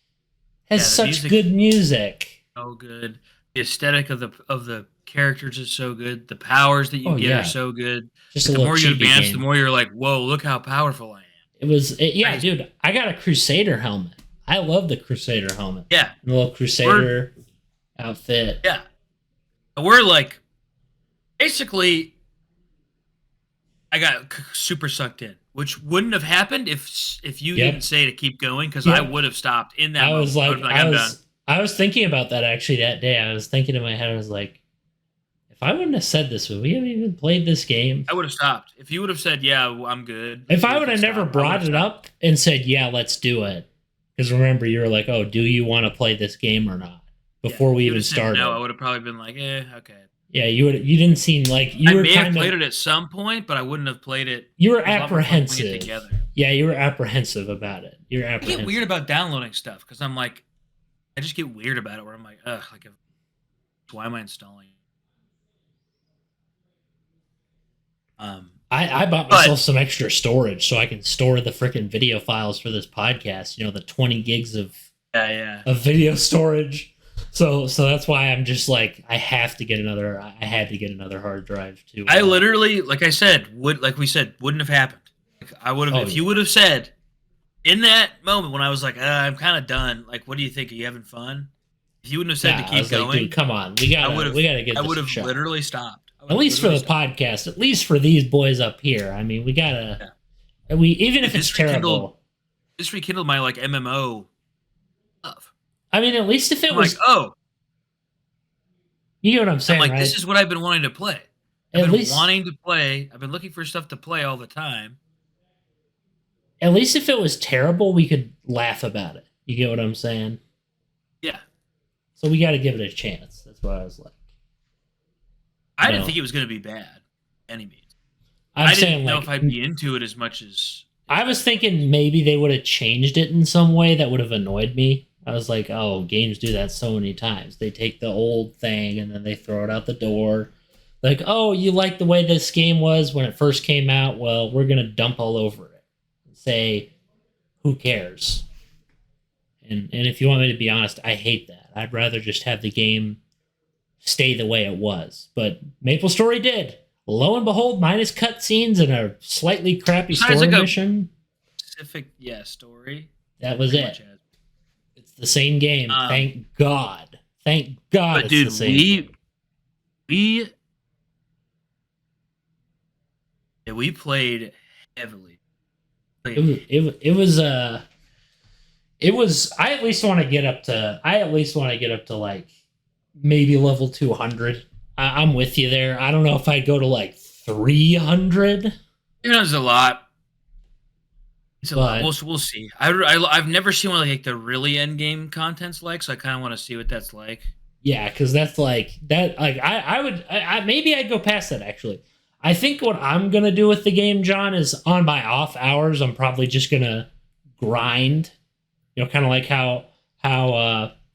has the such music good music. so good. The aesthetic of the characters is so good. The powers that you Oh get are yeah, so good. just a Like the little more you chibi advance, the game. more you're like, whoa, look how powerful I am. Yeah, Crazy. dude. I got a Crusader helmet. I love the Crusader helmet. Yeah, The little Crusader outfit. yeah. We're like basically I got super sucked in, which wouldn't have happened if you didn't Yep. say to keep going because I Yep. would have stopped in that I was moment. I would like, be like, I'm done. I was thinking about that actually that day. I was thinking in my head, I was like, if I wouldn't have said this, would we have even played this game? I would have stopped. If you would have said, "Yeah, well, I'm good," If I we would can have never stop, I would have brought it stopped. up and said, yeah, let's do it. Because remember, you were like, oh, do you want to play this game or not? Yeah, Before if we you would even have said no, I started. would have probably been like, okay. Yeah, you didn't seem like I you were may have kind of played it at some point, but I wouldn't have played it. you were It was a lot more fun playing it apprehensive. together. Yeah, you were apprehensive about it. You're I get apprehensive. weird about downloading stuff because I'm like, I just get weird about it. Where I'm like, ugh, like, why am I installing? I bought But myself some extra storage so I can store the freaking video files for this podcast. The 20 gigs yeah. of video storage. So that's why I'm just like I had to get another hard drive too. I literally, like I said, we said, wouldn't have happened. Like, I would have if you would have said in that moment when I was like, I'm kind of done. Like, what do you think? Are you having fun? If you wouldn't have said to I keep was like, going, dude, come on, we gotta get I this would a have shot. literally stopped. At least for the podcast, at least for these boys up here. I mean, we gotta. Yeah. We even if it's terrible. This rekindled my like MMO love. I mean, at least if it was like, oh, you know what I'm saying, I'm like, right? this is what I've been wanting to play. I've been wanting to play. I've been looking for stuff to play all the time. At least if it was terrible, we could laugh about it. You get what I'm saying? Yeah. So we got to give it a chance. That's what I was like. I didn't think it was going to be bad, any means. I didn't know if I'd be into it as much as. I was thinking maybe they would have changed it in some way that would have annoyed me. I was like, oh, games do that so many times. They take the old thing and then they throw it out the door. Like, oh, you like the way this game was when it first came out? Well, we're going to dump all over it and say, who cares? And if you want me to be honest, I hate that. I'd rather just have the game stay the way it was. But Maplestory did. Lo and behold, minus cutscenes and a slightly crappy story mission. Specific, story. That was it. It's the same game. Thank God. Thank God. But dude, we played heavily. It was. I at least want to get up to like maybe level 200. I'm with you there. I don't know if I'd go to like 300. It's a lot. It's a lot. We'll see. I've never seen one like the really end game content's like, so I kind of want to see what that's like. Yeah, because that's like that. Like I would maybe I'd go past that actually. I think what I'm gonna do with the game, John, is on my off hours, I'm probably just gonna grind. Kind of like how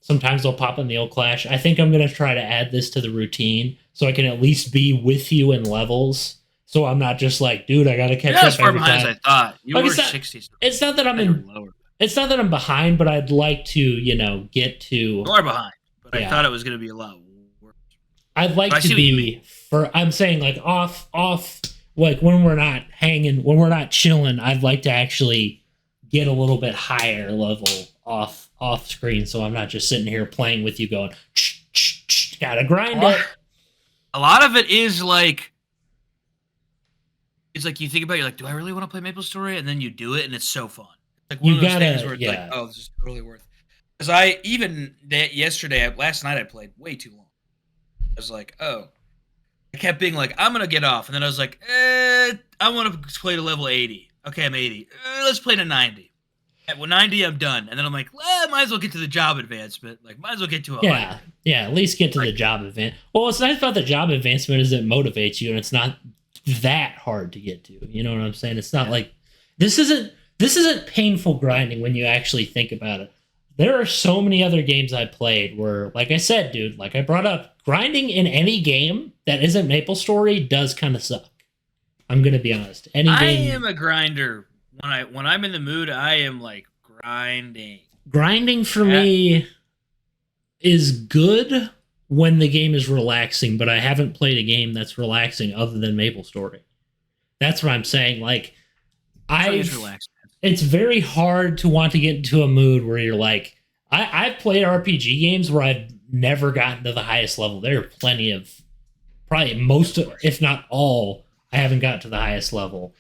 Sometimes I'll pop in the old Clash. I think I'm gonna try to add this to the routine so I can at least be with you in levels. So I'm not just like, dude, I gotta You're catch not up as far every behind as time. I thought. You Like were 60s. it's not that I'm You were in lower. it's not that I'm behind, but I'd like to, get to You are behind, but I yeah. thought it was going to be a lot worse. I'd like But I to see what you mean. be I'm saying like off like when we're not hanging, when we're not chilling, I'd like to actually get a little bit higher level off screen so I'm not just sitting here playing with you going gotta grind it. A lot of it is like it's like you think about it, you're like, do I really want to play Maplestory? And then you do it and it's so fun. It's like one You of those gotta things where it's like, oh, this is totally worth it. Because I even last night I played way too long. I was like, oh. I kept being like, I'm gonna get off, and then I was like, I want to play to level 80. Okay, I'm 80. Let's play to 90. At 90, I'm done. And then I'm like, might as well get to the job advancement. Like, might as well get to 100. Yeah, at least get to the job advance. Well, what's nice about the job advancement is it motivates you, and it's not that hard to get to. You know what I'm saying? It's not like this isn't painful grinding when you actually think about it. There are so many other games I played where, like I said, dude, like I brought up, grinding in any game that isn't Maplestory does kind of suck. I'm gonna be honest. I am a grinder. When I'm in the mood, I am like grinding. Grinding for me is good when the game is relaxing, but I haven't played a game that's relaxing other than Maplestory. That's what I'm saying. Like, it's very hard to want to get into a mood where you're like, I've played RPG games where I've never gotten to the highest level. There are plenty of, probably most, if not all, I haven't got to the highest level.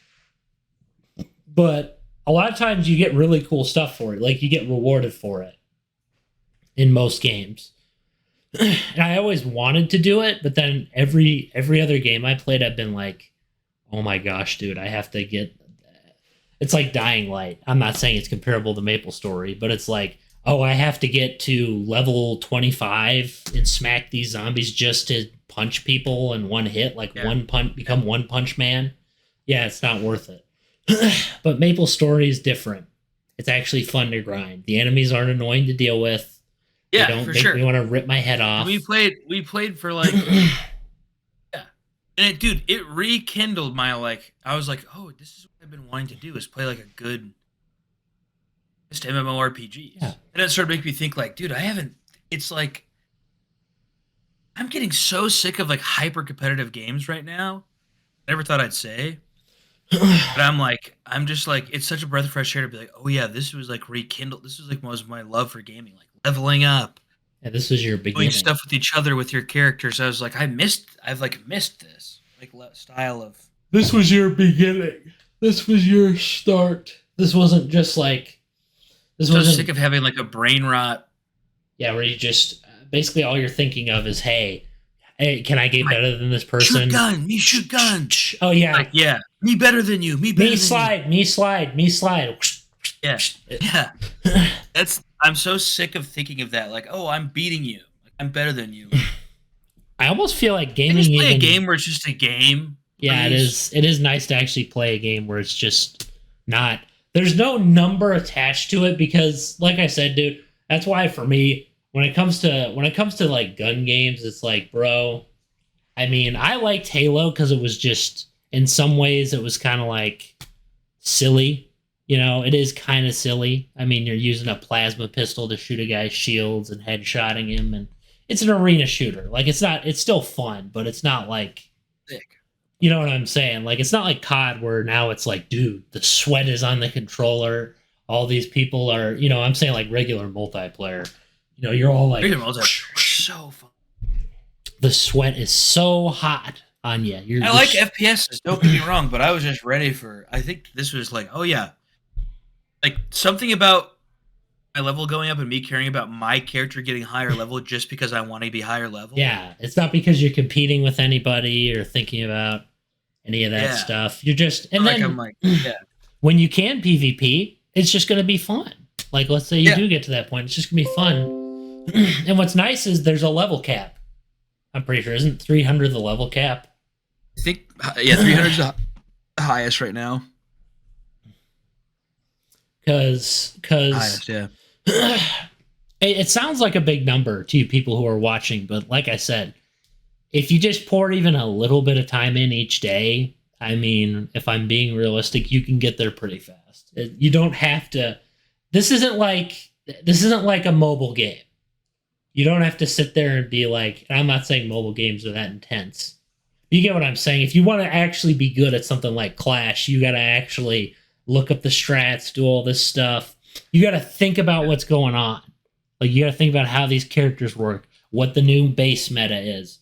But a lot of times you get really cool stuff for it. Like, you get rewarded for it in most games. And I always wanted to do it, but then every other game I played, I've been like, oh my gosh, dude, I have to get... It's like Dying Light. I'm not saying it's comparable to Maplestory, but it's like, oh, I have to get to level 25 and smack these zombies just to punch people in one hit, like become One Punch Man. Yeah, it's not worth it. But Maplestory is different. It's actually fun to grind. The enemies aren't annoying to deal with. Yeah, they don't for make sure. me want to rip my head off. We played for like and it rekindled my like. I was like, oh, this is what I've been wanting to do, is play like a good just MMORPGs. Yeah. And it started making me think like, dude, I haven't. It's like I'm getting so sick of like hyper competitive games right now. I never thought I'd say, but I'm just like, it's such a breath of fresh air to be like, oh yeah, this was like rekindled. This was like most of my love for gaming, like leveling up. Yeah, this was your beginning. Doing stuff with each other with your characters. I was like, I've missed this like style of. This was your beginning. This was your start. This wasn't just like. This so wasn't sick of having like a brain rot. Yeah, where you just basically all you're thinking of is, hey, can I get better than this person? Shoot gun, me shoot gun. Oh yeah, like, yeah, me better than you. Me slide. Yeah, yeah. I'm so sick of thinking of that. Like, oh, I'm beating you. Like, I'm better than you. I almost feel like gaming. Just play a game where it's just a game. Yeah, please. It is nice to actually play a game where it's just not. There's no number attached to it because, like I said, dude, that's why for me, when it comes to like gun games, it's like, bro. I mean, I liked Halo because it was just, in some ways, it was kind of like silly. You know, it is kind of silly. I mean, you're using a plasma pistol to shoot a guy's shields and headshotting him, and it's an arena shooter. Like, it's still fun, but it's not like, sick. You know what I'm saying? Like, it's not like COD where now it's like, dude, the sweat is on the controller. All these people are, I'm saying like regular multiplayer. You're all like, regular multiplayer so fun. The sweat is so hot on you. I like FPS. Don't get me wrong, but I was just ready for. I think this was like, oh yeah, like something about my level going up and me caring about my character getting higher level just because I want to be higher level. Yeah, it's not because you're competing with anybody or thinking about any of that stuff. You're just, and then I'm like, yeah. When you can PvP, it's just going to be fun. Like, let's say you do get to that point, it's just going to be fun. And what's nice is there's a level cap. I'm pretty sure, isn't 300 the level cap? I think, 300 is the highest right now. Because highest, yeah. it sounds like a big number to you people who are watching, but like I said, if you just pour even a little bit of time in each day, I mean, if I'm being realistic, you can get there pretty fast. You don't have to. This isn't like a mobile game. You don't have to sit there and be like. I'm not saying mobile games are that intense. You get what I'm saying. If you want to actually be good at something like Clash, you got to actually look up the strats, do all this stuff. You got to think about what's going on. Like you got to think about how these characters work, what the new base meta is.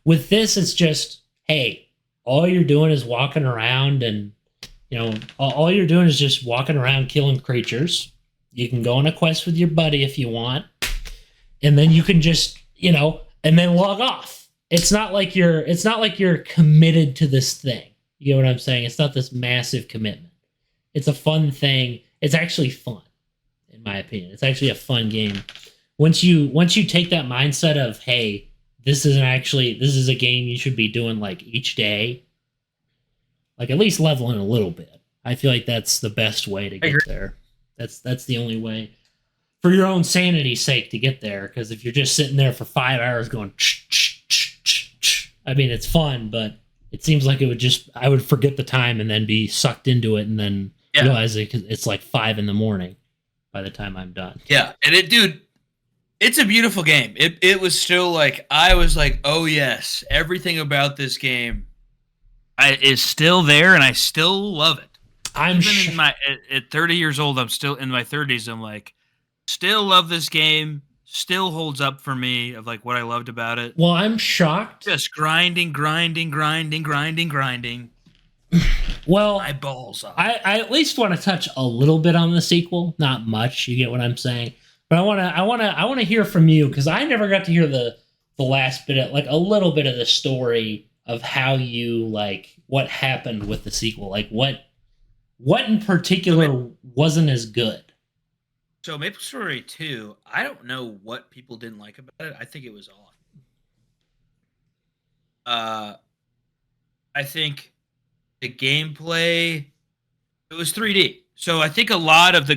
With this, it's just, hey, all you're doing is walking around and, all you're doing is just walking around killing creatures. You can go on a quest with your buddy if you want. And then you can just, and then log off. It's not like you're committed to this thing. You get what I'm saying? It's not this massive commitment. It's a fun thing. It's actually fun, in my opinion. It's actually a fun game. Once you take that mindset of, hey, this is a game you should be doing like each day, like at least leveling a little bit. I feel like that's the best way to get there. That's the only way for your own sanity's sake to get there. Because if you're just sitting there for 5 hours going, I mean, it's fun, but it seems like I would forget the time and then be sucked into it and then realize it's like 5 a.m. by the time I'm done. Yeah, and dude. It's a beautiful game. It was still like, I was like, oh yes, everything about this game is still there, and I still love it. At 30 years old, I'm still in my 30s. I'm like, still love this game. Still holds up for me of like what I loved about it. Well, I'm shocked. Just grinding. Well, my balls off. I at least want to touch a little bit on the sequel. Not much. You get what I'm saying? But I want to hear from you because I never got to hear the last bit of, like a little bit of the story of how you like what happened with the sequel. Like what in particular wasn't as good. So Maplestory 2, I don't know what people didn't like about it. I think it was awesome. I think the gameplay, it was 3D. So I think a lot of the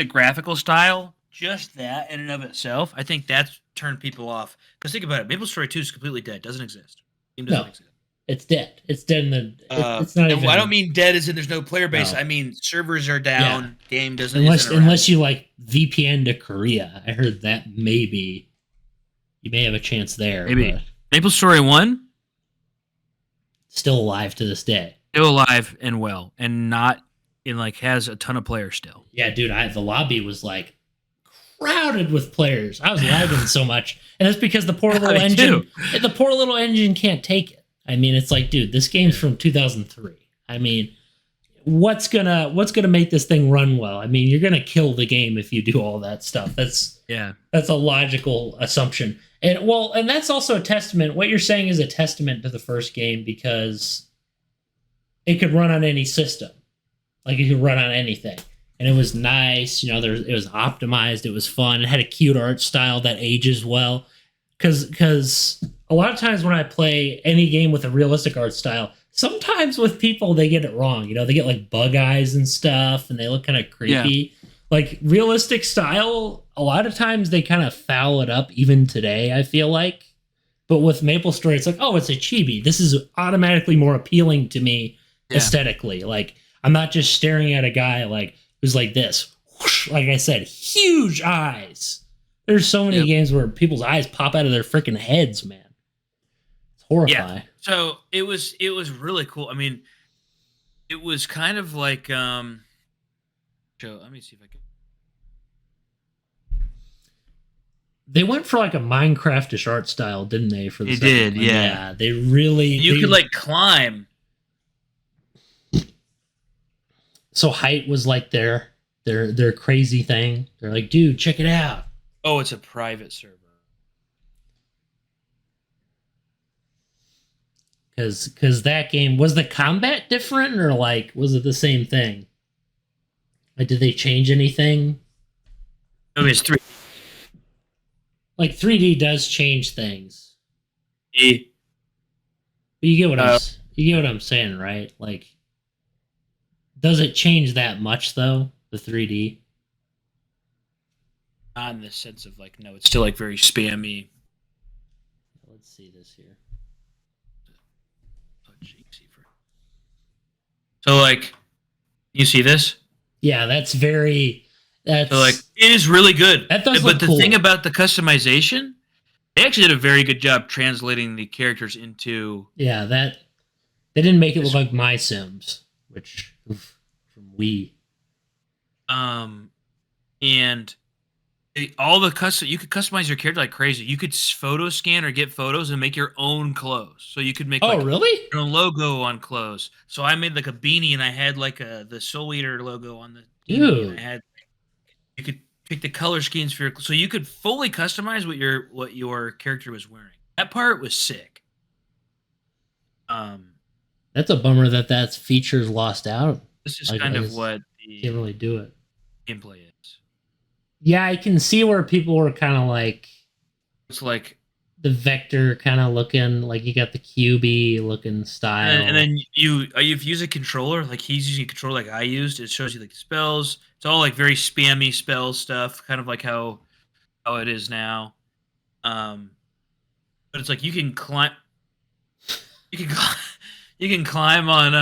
graphical style, just that in and of itself, I think that's turned people off. Because think about it, Maplestory 2 is completely dead. Doesn't exist. Game doesn't exist. It's dead. It's dead in the. It's not even. I don't mean dead as in there's no player base. No. I mean servers are down. Yeah. Game doesn't. Unless you like VPN to Korea. I heard that maybe you may have a chance there. Maybe Maplestory 1 still alive to this day. Still alive and well, and not in like has a ton of players still. Yeah, dude. The lobby was like crowded with players. I was lagging so much, and that's because the poor little engine. The poor little engine can't take it. I mean, it's like, dude, this game's from 2003. I mean, what's gonna make this thing run well? I mean, you're gonna kill the game if you do all that stuff. That's a logical assumption. And that's also a testament. What you're saying is a testament to the first game because it could run on any system, like it could run on anything, and it was nice. It was optimized. It was fun. It had a cute art style that ages well. Because a lot of times when I play any game with a realistic art style, sometimes with people, they get it wrong. They get like bug eyes and stuff, and they look kind of creepy. Yeah. Like realistic style, a lot of times they kind of foul it up even today, I feel like. But with Maplestory, it's like, oh, it's a chibi. This is automatically more appealing to me aesthetically. Like, I'm not just staring at a guy like who's like this. Whoosh, like I said, huge eyes. There's so many games where people's eyes pop out of their freaking heads, man. It's horrifying. Yeah. So it was really cool. I mean, it was kind of like Joe, let me see if I can. They went for like a Minecraft-ish art style, didn't they? For the they did, one? yeah. They really. You could like climb. So height was like their crazy thing. They're like, dude, check it out. Oh, it's a private server. Because that game, was the combat different or like was it the same thing? Like, did they change anything? No, it's 3D. Like 3D does change things. Yeah. But you get what I'm saying, right? Like, does it change that much though? The 3D. Not in the sense of like no, it's still like very spammy. Let's see this here. So like, you see this? Yeah, that's very. That's So like, it is really good. That does But look the cool. thing about the customization, they actually did a very good job translating the characters into. Yeah, that they didn't make it look like My Sims, which from Wii. And all the custom, you could customize your character like crazy. You could photo scan or get photos and make your own clothes. So you could make like Really? your own logo on clothes. So I made like a beanie and I had like the Soul Eater logo on the beanie. Dude. And I had you could pick the color schemes for your so you could fully customize what your character was wearing. That part was sick. That's a bummer that feature's lost out. This is kind of what the can't really do it. Gameplay is. Yeah, I can see where people were kind of like. It's like the vector kind of looking like you got the QB looking style, and then you've used a controller like he's using a controller like I used. It shows you like spells. It's all like very spammy spell stuff, kind of like how it is now. But it's like you can climb. You can you can climb on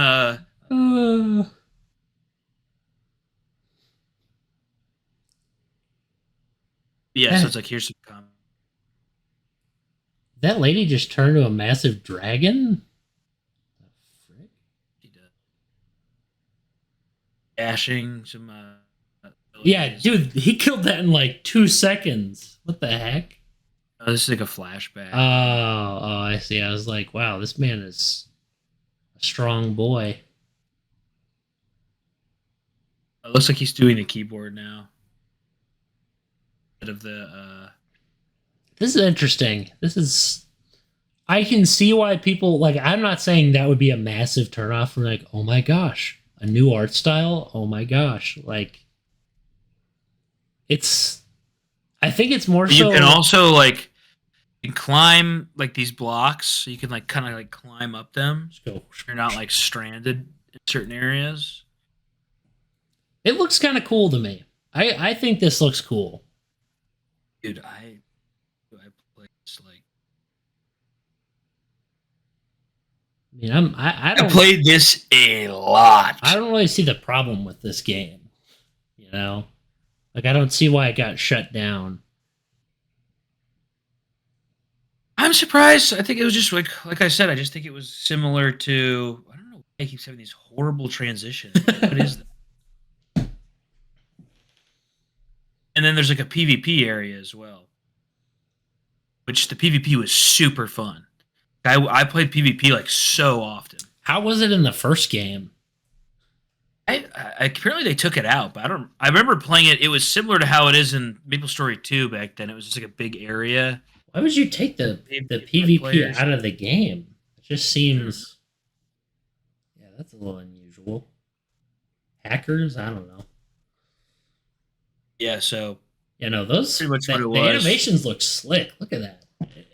yeah, so it's like here's some comments. That lady just turned to a massive dragon? Frick? She does. Dashing some yeah, dude, he killed that in like 2 seconds. What the heck? Oh, this is like a flashback. Oh, I see. I was like, wow, this man is a strong boy. It looks like he's doing the keyboard now. Instead of the This is interesting. I can see why people like I'm not saying that would be a massive turnoff from like, oh my gosh, a new art style. Oh my gosh. Like I think it's more you so can also like you can climb like these blocks, so you can like kind of like climb up them. So you're not like stranded in certain areas. It looks kind of cool to me. I think this looks cool. Dude, I play this like I mean, I played this a lot. I don't really see the problem with this game. You know? Like I don't see why it got shut down. I'm surprised. I think it was just like I said, I just think it was similar to I don't know why I keep having these horrible transitions. What is that? And then there's like a PvP area as well. Which the PvP was super fun. I played PvP like so often. How was it in the first game? I apparently they took it out, but I remember playing it. It was similar to how it is in Maplestory 2 back then. It was just like a big area. Why would you take the PvP out of the game? It just seems yeah, that's a little unusual. Hackers? I don't know. Yeah, so you know those pretty much what it was. The animations look slick. Look at that.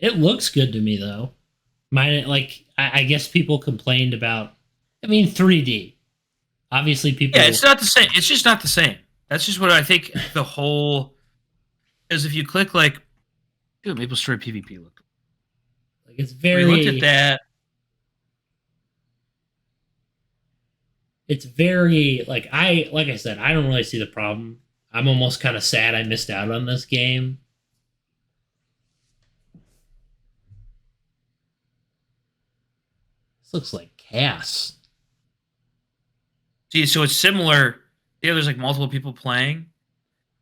It looks good to me though. I guess people complained about. I mean, 3D. Obviously, people. Yeah, it's not the same. It's just not the same. That's just what I think. The whole because if you click like, dude, Maplestory PvP look. Like it's very. We looked at that. It's very like I said, I don't really see the problem. I'm almost kind of sad I missed out on this game. This looks like Cass. See, so it's similar. Yeah, there's like multiple people playing.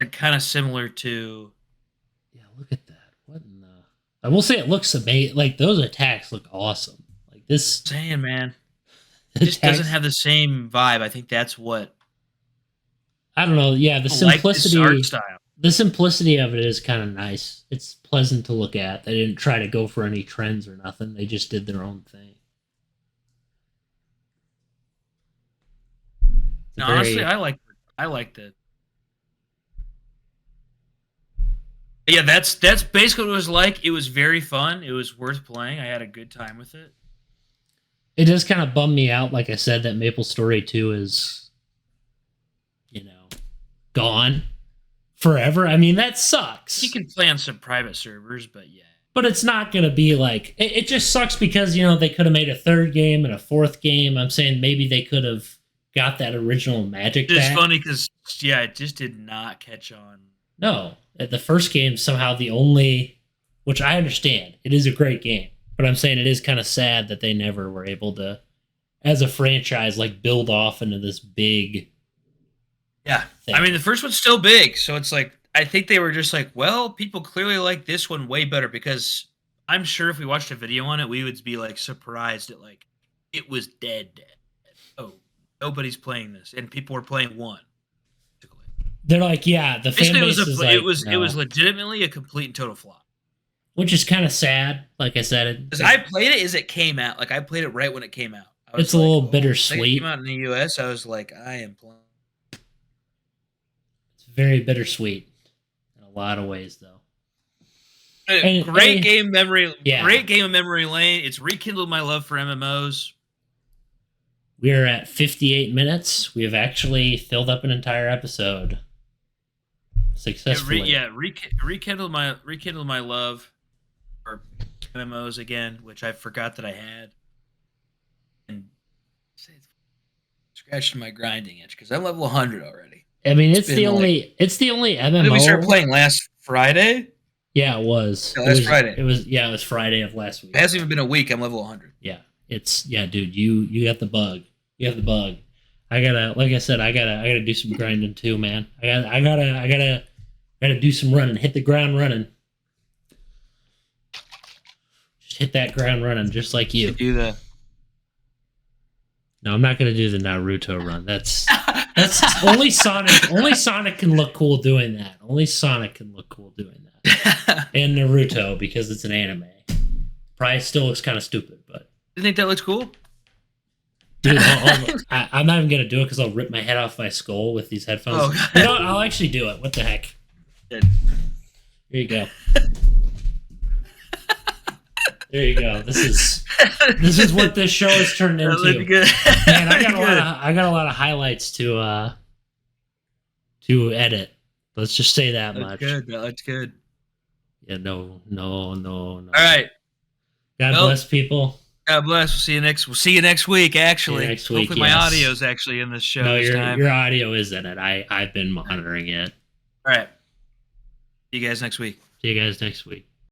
They're kind of similar to. Yeah, look at that. What in the? I will say it looks amazing. Like those attacks look awesome. Like this. Saying, man, it just doesn't have the same vibe. I think that's what. I don't know. Yeah, the simplicity. Like this art style. The simplicity of it is kind of nice. It's pleasant to look at. They didn't try to go for any trends or nothing. They just did their own thing. No, honestly, I like it. Yeah, that's basically what it was like. It was very fun. It was worth playing. I had a good time with it. It does kind of bum me out, like I said, that Maplestory 2 is, gone forever. I mean, that sucks. You can play on some private servers, but yeah. But it's not going to be like it just sucks because they could have made a third game and a fourth game. I'm saying maybe they could have got that original magic back. It's funny because it just did not catch on. No, the first game somehow the only, which I understand, it is a great game, but I'm saying it is kind of sad that they never were able to, as a franchise, like build off into this big. Yeah, thing. I mean the first one's still big, so it's like. I think they were just like, well, people clearly like this one way better because I'm sure if we watched a video on it, we would be like surprised at like it was dead. Oh, nobody's playing this, and people were playing one. They're like, yeah, the fan base is like, it was legitimately a complete and total flop, which is kind of sad. Like I said, because I played it as it came out. Like I played it right when it came out. It's a little bittersweet. It came out in the U.S. I was like, I am playing. It's very bittersweet. A lot of ways though. Great game memory. Yeah. Great game of memory lane. It's rekindled my love for MMOs. We are at 58 minutes. We have actually filled up an entire episode successfully. Rekindled my love for MMOs again, which I forgot that I had, and scratching my grinding itch because I'm level 100 already. I mean, it's the only MMO. Did we start playing last Friday? Yeah, it was. Friday. It was Friday of last week. It hasn't even been a week. I'm level 100. Yeah, dude. You got the bug. You have the bug. I gotta, like I said, I gotta do some grinding too, man. I gotta do some running. Hit the ground running. Just hit that ground running, just like you. Do that. No, I'm not gonna do the Naruto run. That's only Sonic. Only Sonic can look cool doing that. Only Sonic can look cool doing that. And Naruto because it's an anime. Probably still looks kind of stupid, but you think that looks cool? Dude, I'm not even gonna do it because I'll rip my head off my skull with these headphones. Oh, you know what? I'll actually do it. What the heck? Good. Here you go. There you go. This is what this show has turned into. Good. Man, I got a lot of highlights to edit. Let's just say that much. Good. That looks good. Yeah, no. All right. God bless people. God bless. We'll see you next week. Actually, hopefully my audio is actually in this show. No, this time. Your audio is in it. I've been monitoring it. All right. See you guys next week.